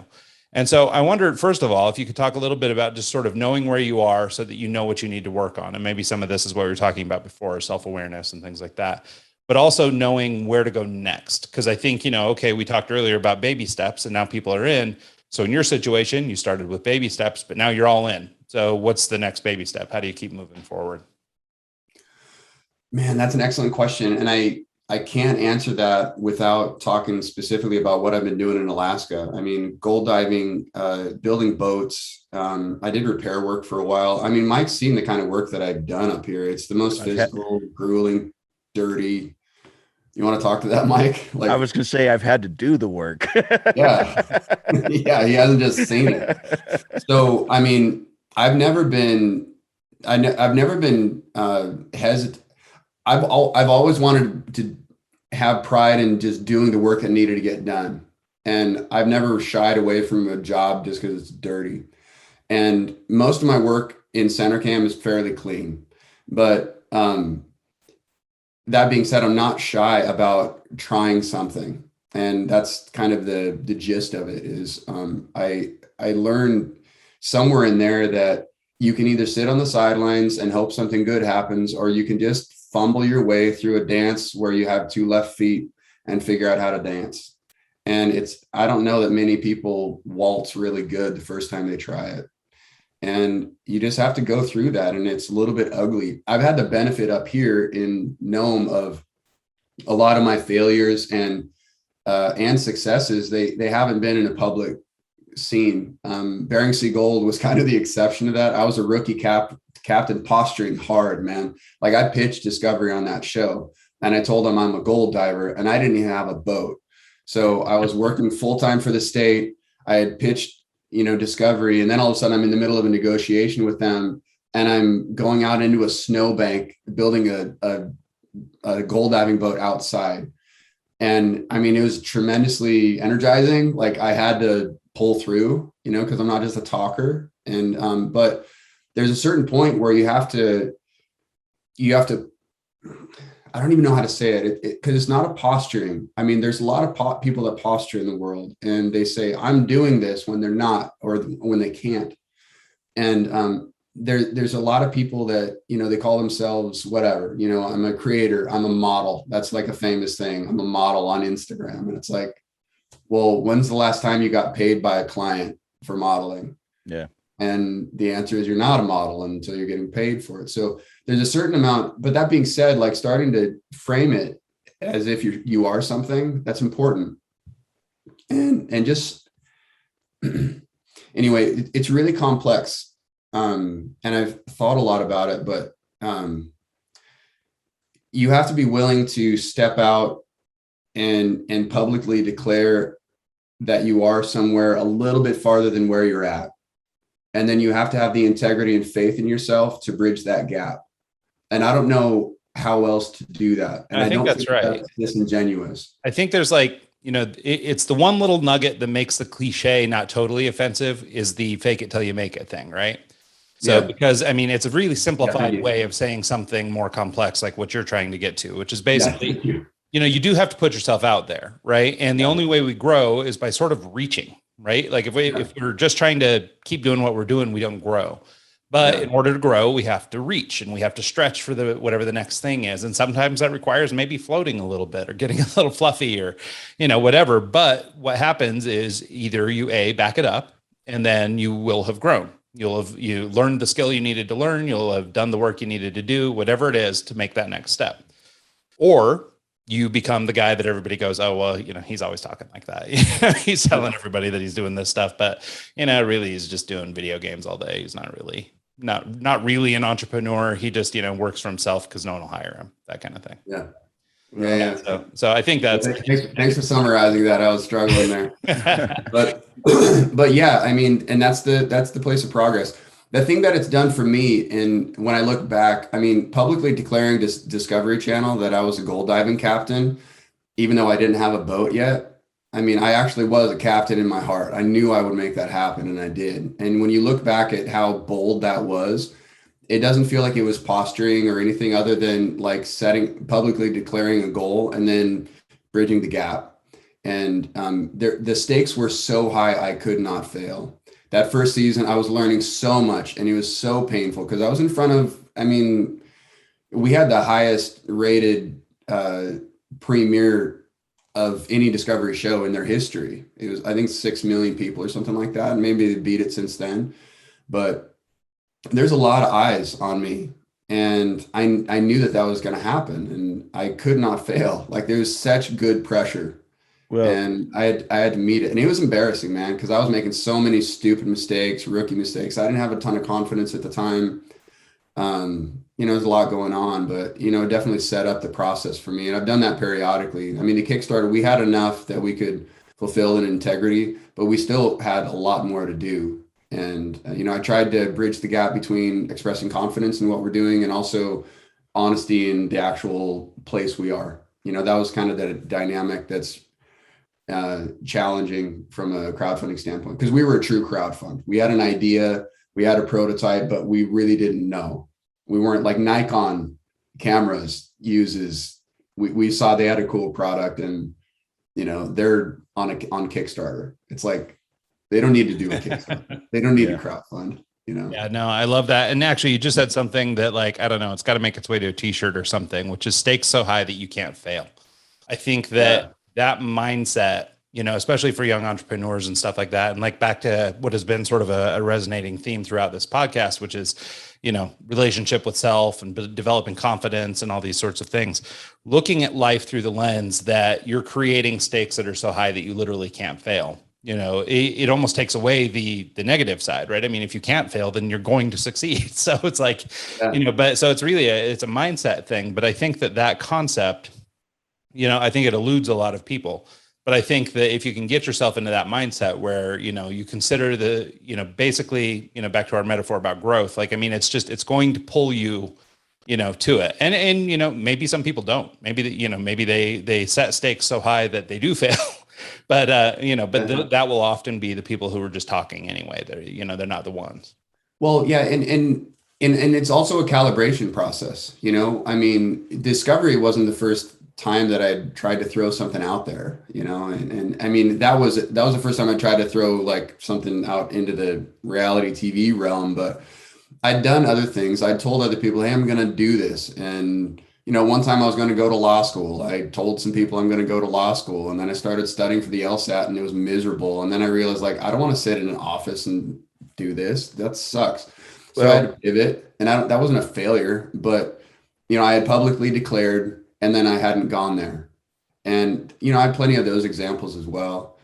And so I wondered, first of all, if you could talk a little bit about just sort of knowing where you are so that you know what you need to work on. And maybe some of this is what we were talking about before, self-awareness and things like that, but also knowing where to go next. Because I think, okay, we talked earlier about baby steps and now people are in. So in your situation, you started with baby steps, but now you're all in. So what's the next baby step? How do you keep moving forward? Man, that's an excellent question. And I can't answer that without talking specifically about what I've been doing in Alaska. I mean, gold diving, building boats. I did repair work for a while. I mean, Mike's seen the kind of work that I've done up here. It's the most physical, grueling, dirty. You want to talk to that, Mike? Like, I was going to say, I've had to do the work. Yeah. Yeah. He hasn't just seen it. So, I mean, I've never been hesitant. I've always wanted to have pride in just doing the work that needed to get done. And I've never shied away from a job just because it's dirty. And most of my work in CenterCam is fairly clean. But that being said, I'm not shy about trying something. And that's kind of the gist of it is I learned somewhere in there that you can either sit on the sidelines and hope something good happens, or you can just fumble your way through a dance where you have two left feet and figure out how to dance. And I don't know that many people waltz really good the first time they try it. And you just have to go through that. And it's a little bit ugly. I've had the benefit up here in Nome of a lot of my failures and successes. They haven't been in a public scene. Bering Sea Gold was kind of the exception to that. I was a rookie captain posturing hard, man. Like I pitched Discovery on that show and I told them I'm a gold diver and I didn't even have a boat. So I was working full-time for the state. I had pitched, Discovery. And then all of a sudden I'm in the middle of a negotiation with them and I'm going out into a snowbank, building a gold diving boat outside. And I mean, it was tremendously energizing. Like I had to pull through, because I'm not just a talker. And, but there's a certain point where you have to, I don't even know how to say it because it's not a posturing. I mean, there's a lot of people that posture in the world and they say, I'm doing this when they're not, or when they can't. And, there's a lot of people that, they call themselves whatever, I'm a creator, I'm a model. That's like a famous thing. I'm a model on Instagram. And it's like, well, when's the last time you got paid by a client for modeling? Yeah. And the answer is you're not a model until you're getting paid for it. So there's a certain amount, but that being said, like starting to frame it as if you are something, that's important. And just anyway, it's really complex. And I've thought a lot about it, but you have to be willing to step out and publicly declare that you are somewhere a little bit farther than where you're at. And then you have to have the integrity and faith in yourself to bridge that gap. And I don't know how else to do that. And I think that's right. That's disingenuous. I think there's like, it's the one little nugget that makes the cliche not totally offensive is the fake it till you make it thing, right? So, because I mean, it's a really simplified way of saying something more complex, like what you're trying to get to, which is basically, you do have to put yourself out there, right? And the only way we grow is by sort of reaching, right? Like if we're just trying to keep doing what we're doing, we don't grow. But in order to grow, we have to reach and we have to stretch for whatever the next thing is. And sometimes that requires maybe floating a little bit or getting a little fluffy or, whatever. But what happens is either you back it up and then you will have grown. You learned the skill you needed to learn. You'll have done the work you needed to do, whatever it is to make that next step. Or you become the guy that everybody goes, oh, well, he's always talking like that. He's telling everybody that he's doing this stuff, but really he's just doing video games all day. He's not really an entrepreneur. He just, works for himself because no one will hire him, that kind of thing. Yeah. So I think that's thanks for summarizing that. I was struggling there, but yeah, I mean, and that's the place of progress. The thing that it's done for me, and when I look back, I mean, publicly declaring this Discovery Channel that I was a gold diving captain, even though I didn't have a boat yet. I mean, I actually was a captain in my heart. I knew I would make that happen, and I did. And when you look back at how bold that was, it doesn't feel like it was posturing or anything other than like publicly declaring a goal and then bridging the gap. And the stakes were so high, I could not fail. That first season, I was learning so much and it was so painful because I was in front of, we had the highest rated premiere of any Discovery show in their history. It was, I think, 6 million people or something like that. And maybe they beat it since then, but there's a lot of eyes on me. And I knew that was going to happen and I could not fail. Like there was such good pressure. Well, and I had to meet it. And it was embarrassing, man, because I was making so many stupid mistakes, rookie mistakes. I didn't have a ton of confidence at the time. There's a lot going on, but, it definitely set up the process for me. And I've done that periodically. I mean, the Kickstarter, we had enough that we could fulfill in integrity, but we still had a lot more to do. And, I tried to bridge the gap between expressing confidence in what we're doing and also honesty in the actual place we are. That was kind of the dynamic that's challenging from a crowdfunding standpoint, because we were a true crowdfund. We had an idea, we had a prototype, but we really didn't know. We weren't like Nikon cameras uses. We saw they had a cool product and, they're on Kickstarter. It's like, they don't need to do a Kickstarter. They don't need to crowdfund, Yeah, no, I love that. And actually you just said something that like, I don't know, it's got to make its way to a t-shirt or something, which is stakes so high that you can't fail. I think that mindset especially for young entrepreneurs and stuff like that. And like back to what has been sort of a resonating theme throughout this podcast, which is, relationship with self and developing confidence and all these sorts of things, looking at life through the lens that you're creating stakes that are so high that you literally can't fail. It almost takes away the negative side, right? I mean, if you can't fail, then you're going to succeed. So it's like, but so it's really it's a mindset thing. But I think that concept, I think it eludes a lot of people. But I think that if you can get yourself into that mindset where, you consider basically, back to our metaphor about growth, like, I mean, it's going to pull you, to it. And maybe some people don't, maybe they set stakes so high that they do fail. But, that will often be the people who are just talking anyway. They're not the ones. Well, yeah. And it's also a calibration process, I mean, discovery wasn't the first time that I tried to throw something out there, and I mean, that was the first time I tried to throw like something out into the reality TV realm, but I'd done other things. I told other people, hey, I'm going to do this. And, one time I was going to go to law school. I told some people I'm going to go to law school. And then I started studying for the LSAT and it was miserable. And then I realized like, I don't want to sit in an office and do this. That sucks. So I had to pivot, and that wasn't a failure, but, I had publicly declared, and then I hadn't gone there. And, I had plenty of those examples as well.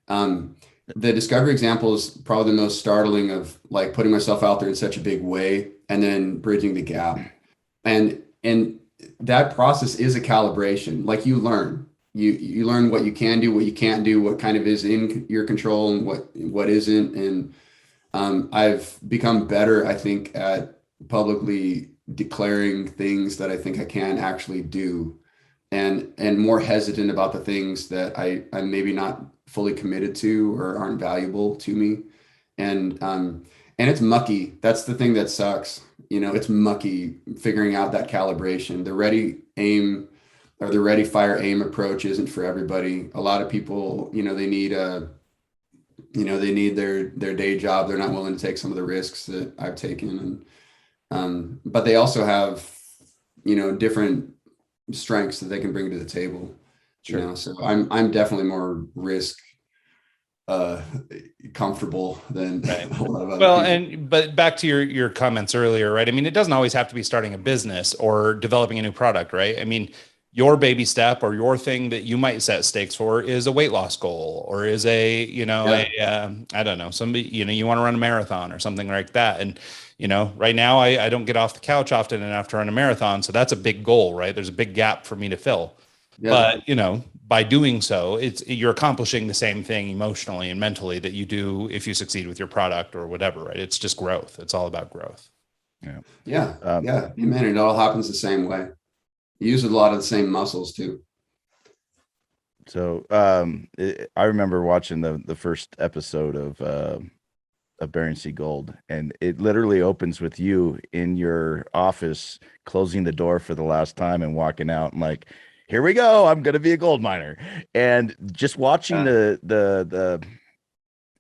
The discovery example is probably the most startling of like putting myself out there in such a big way and then bridging the gap. And that process is a calibration. Like you learn, you learn what you can do, what you can't do, what kind of is in your control and what isn't. And I've become better, I think, at publicly declaring things that I think I can actually do, and more hesitant about the things that I'm maybe not fully committed to or aren't valuable to me. And it's mucky. That's the thing that sucks. It's mucky figuring out that calibration. The ready aim or the ready fire aim approach isn't for everybody. A lot of people, they need their day job. They're not willing to take some of the risks that I've taken. And but they also have, different strengths that they can bring to the table. Sure. So I'm definitely more risk comfortable than a lot of other people. But back to your comments earlier, right? I mean, it doesn't always have to be starting a business or developing a new product, right? I mean, your baby step or your thing that you might set stakes for is a weight loss goal, or is I don't know, somebody, you want to run a marathon or something like that. And, right now I don't get off the couch often enough to run a marathon. So that's a big goal, right? There's a big gap for me to fill. Yeah. But, by doing so, you're accomplishing the same thing emotionally and mentally that you do if you succeed with your product or whatever, right? It's just growth. It's all about growth. Yeah. Yeah. Man, it all happens the same way. You use a lot of the same muscles too. So I remember watching the first episode of Bering Sea Gold, and it literally opens with you in your office closing the door for the last time and walking out and like, here we go, I'm gonna be a gold miner. And just watching the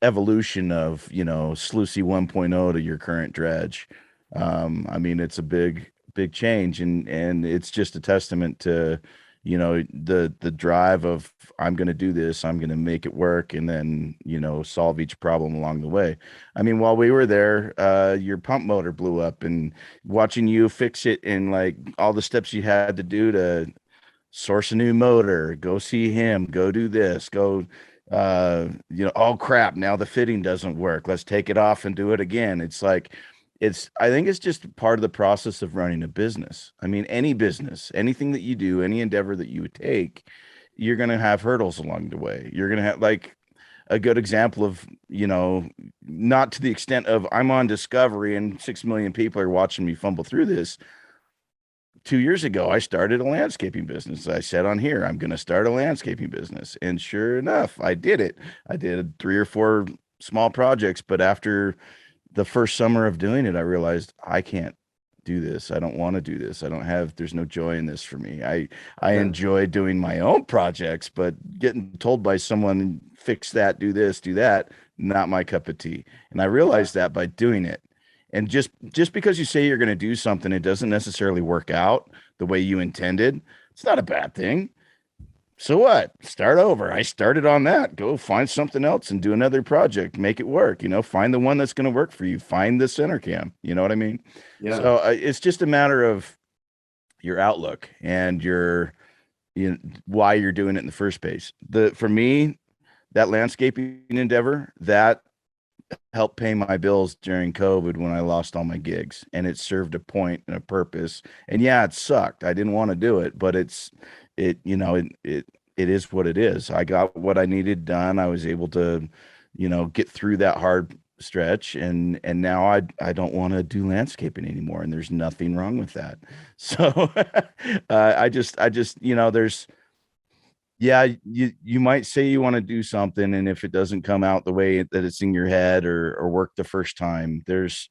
evolution of Sluicy 1.0 to your current dredge. I mean, it's a big change, and it's just a testament to the drive of I'm going to do this, I'm going to make it work, and then solve each problem along the way. I mean, while we were there, your pump motor blew up, and watching you fix it and like all the steps you had to do to source a new motor, go see him, go do this, go oh crap, now the fitting doesn't work, let's take it off and do it again. It's like I think it's just part of the process of running a business. I mean, any business, anything that you do, any endeavor that you would take, you're going to have hurdles along the way. You're going to have like a good example of, not to the extent of I'm on Discovery and 6 million people are watching me fumble through this. 2 years ago, I started a landscaping business. I said on here, I'm going to start a landscaping business. And sure enough, I did it. I did 3 or 4 small projects, but after the first summer of doing it, I realized I can't do this. I don't want to do this. There's no joy in this for me. I enjoy doing my own projects, but getting told by someone, fix that, do this, do that, not my cup of tea. And I realized that by doing it. And just because you say you're going to do something, it doesn't necessarily work out the way you intended. It's not a bad thing. So what? Start over. I started on that. Go find something else and do another project. Make it work. Find the one that's going to work for you. Find the CenterCam. You know what I mean? Yeah. So it's just a matter of your outlook and why you're doing it in the first place. For me, that landscaping endeavor that helped pay my bills during COVID when I lost all my gigs, and it served a point and a purpose. And yeah, it sucked. I didn't want to do it, but it is what it is. I got what I needed done. I was able to, get through that hard stretch, and now I don't want to do landscaping anymore, and there's nothing wrong with that. So I just there's yeah, you might say you want to do something, and if it doesn't come out the way that it's in your head or work the first time, there's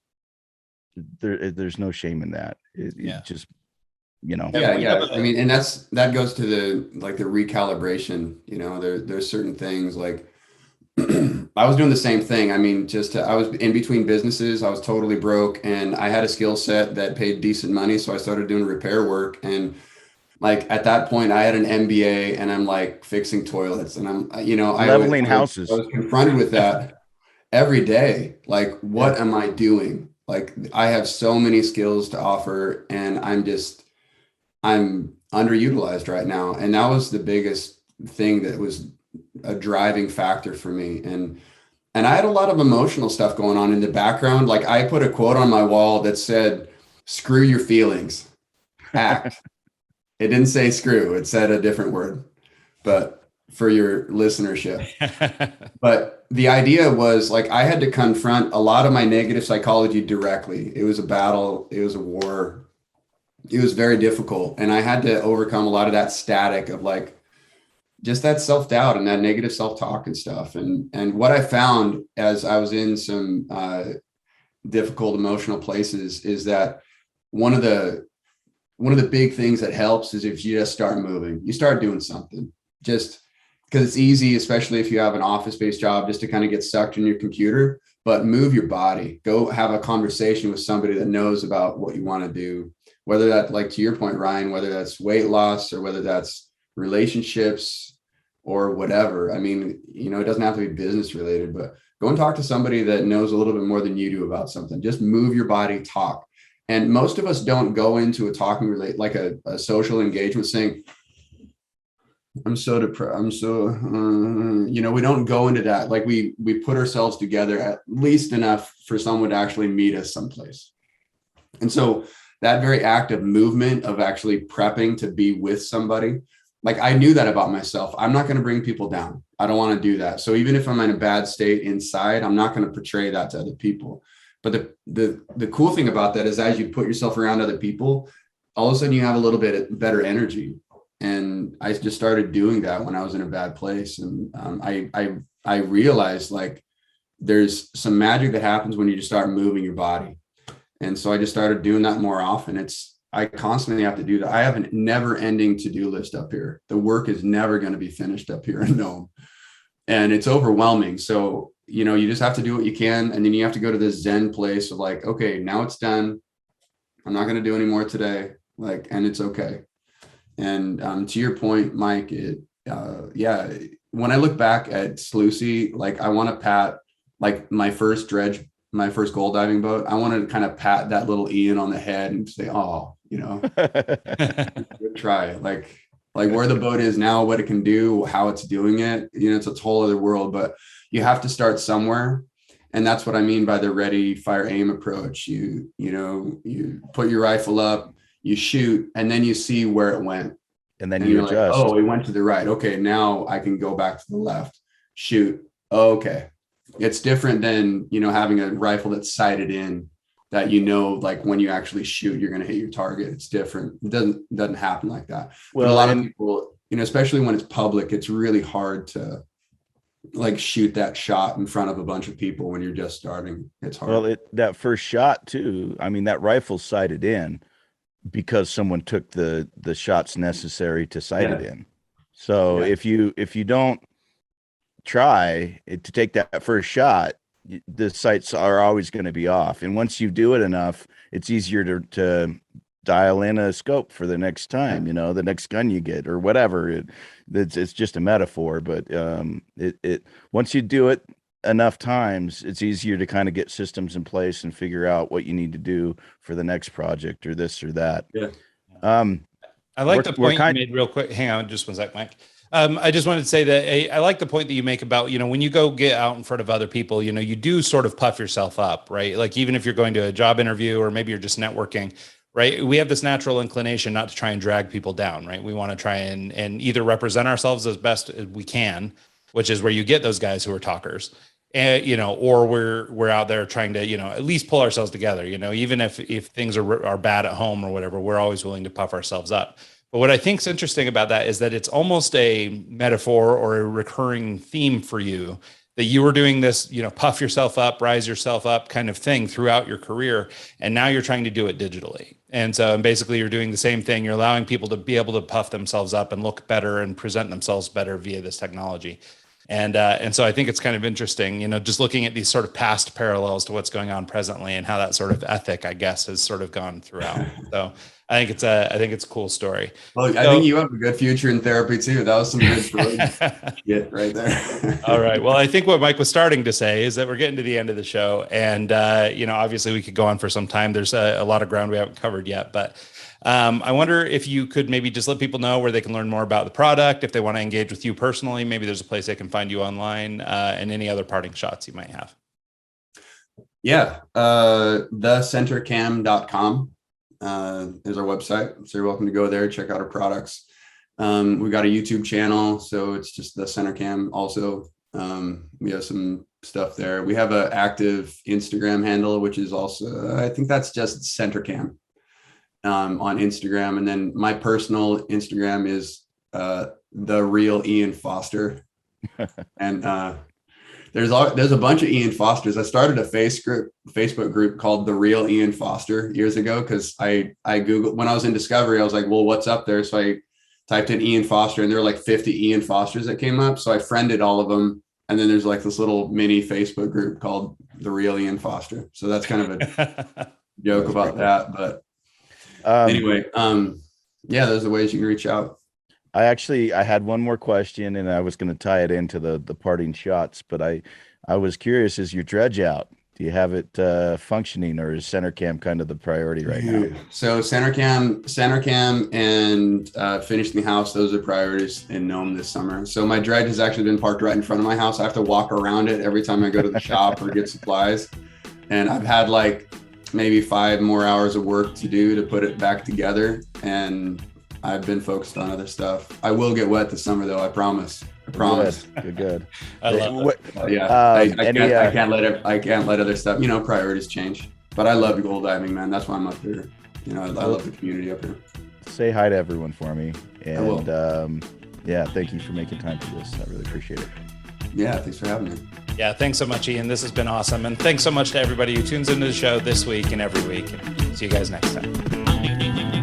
no shame in that. It just Yeah. I mean, and that goes to the recalibration. There's certain things like I was doing the same thing. I mean, I was in between businesses. I was totally broke, and I had a skill set that paid decent money, so I started doing repair work. And like at that point, I had an MBA, and I'm like fixing toilets, and I'm leveling houses. I was confronted with that every day. Like, what am I doing? Like, I have so many skills to offer, and I'm underutilized right now. And that was the biggest thing that was a driving factor for me. And I had a lot of emotional stuff going on in the background. Like, I put a quote on my wall that said, "Screw your feelings, act." It didn't say screw, it said a different word, but for your listenership. But the idea was like, I had to confront a lot of my negative psychology directly. It was a battle. It was a war. It was very difficult. And I had to overcome a lot of that static of like, just that self-doubt and that negative self-talk and stuff. And what I found as I was in some difficult emotional places is that one of the big things that helps is if you just start moving, you start doing something, just because it's easy, especially if you have an office-based job, just to kind of get sucked in your computer, but move your body, go have a conversation with somebody that knows about what you want to do, whether that, like to your point, Ryan, whether that's weight loss or whether that's relationships or whatever. I mean, it doesn't have to be business related, but go and talk to somebody that knows a little bit more than you do about something. Just move your body, talk. And most of us don't go into a talking like a social engagement saying, "I'm so depressed. I'm so," we don't go into that. Like we put ourselves together at least enough for someone to actually meet us someplace. And so that very act of movement of actually prepping to be with somebody, like I knew that about myself. I'm not going to bring people down. I don't want to do that. So even if I'm in a bad state inside, I'm not going to portray that to other people. But the cool thing about that is as you put yourself around other people, all of a sudden you have a little bit better energy. And I just started doing that when I was in a bad place. And I realized like there's some magic that happens when you just start moving your body. And so I just started doing that more often. I constantly have to do that. I have a never ending to-do list up here. The work is never going to be finished up here in Nome. And it's overwhelming. So, you just have to do what you can. And then you have to go to this Zen place of like, okay, now it's done. I'm not going to do any more today. Like, and it's okay. And to your point, Mike, when I look back at Sluicy, like I want to pat like my first gold diving boat. I want to kind of pat that little Ian on the head and say, "Oh, good try." Like where the boat is now, what it can do, how it's doing it, it's a whole other world, but you have to start somewhere. And that's what I mean by the ready, fire, aim approach. You put your rifle up, you shoot, and then you see where it went. And then you adjust. Like, oh, it went to the right. Okay, now I can go back to the left. Shoot. Okay. It's different than, having a rifle that's sighted in that, like when you actually shoot, you're going to hit your target. It's different. It doesn't happen like that. Well, but a lot of people, especially when it's public, it's really hard to like shoot that shot in front of a bunch of people when you're just starting. It's hard. Well, that first shot too, I mean, that rifle's sighted in because someone took the shots necessary to sight it in. So if you don't try to take that first shot, the sights are always going to be off. And once you do it enough, it's easier to dial in a scope for the next time, the next gun you get or whatever. It's just a metaphor, but it once you do it enough times, it's easier to kind of get systems in place and figure out what you need to do for the next project or this or that. Yeah. I like the point you made real quick. Hang on just one sec, Mike. I just wanted to say that I like the point that you make about, when you go get out in front of other people, you do sort of puff yourself up, right? Like even if you're going to a job interview or maybe you're just networking, right? We have this natural inclination not to try and drag people down, right? We want to try and either represent ourselves as best as we can, which is where you get those guys who are talkers, and, or we're out there trying to, at least pull ourselves together, even if things are bad at home or whatever, we're always willing to puff ourselves up. But what I think is interesting about that is that it's almost a metaphor or a recurring theme for you that you were doing this, puff yourself up, rise yourself up kind of thing throughout your career. And now you're trying to do it digitally. And basically you're doing the same thing. You're allowing people to be able to puff themselves up and look better and present themselves better via this technology. And so I think it's kind of interesting, just looking at these sort of past parallels to what's going on presently and how that sort of ethic, I guess, has sort of gone throughout. So I think it's a cool story. Well, I think you have a good future in therapy too. That was some good shit right there. All right. Well, I think what Mike was starting to say is that we're getting to the end of the show, and obviously we could go on for some time. There's a lot of ground we haven't covered yet, but I wonder if you could maybe just let people know where they can learn more about the product, if they want to engage with you personally. Maybe there's a place they can find you online, and any other parting shots you might have. Yeah, thecentercam.com. Is our website. So you're welcome to go there, check out our products. We got a YouTube channel, so it's just the CenterCam also. We have some stuff there. We have an active Instagram handle, which is also, I think that's just CenterCam on Instagram. And then my personal Instagram is the real Ian Foster. And there's a bunch of Ian Fosters. I started a Facebook group called The Real Ian Foster years ago because I Googled, when I was in Discovery, I was like, well, what's up there? So I typed in Ian Foster and there were like 50 Ian Fosters that came up. So I friended all of them. And then there's like this little mini Facebook group called The Real Ian Foster. So that's kind of a joke about that. But anyway, yeah, those are the ways you can reach out. I had one more question and I was going to tie it into the parting shots, but I was curious, is your dredge out? Do you have it functioning, or is CenterCam kind of the priority right now? So CenterCam and finishing the house, those are priorities in Nome this summer. So my dredge has actually been parked right in front of my house. I have to walk around it every time I go to the shop or get supplies. And I've had like maybe 5 more hours of work to do to put it back together. And I've been focused on other stuff. I will get wet this summer though. I promise. Good. I love it. Yeah. I can't let other stuff, priorities change, but I love gold diving, man. That's why I'm up here. I love the community up here. Say hi to everyone for me. And yeah, thank you for making time for this. I really appreciate it. Yeah. Thanks for having me. Yeah. Thanks so much, Ian. This has been awesome. And thanks so much to everybody who tunes into the show this week and every week. See you guys next time.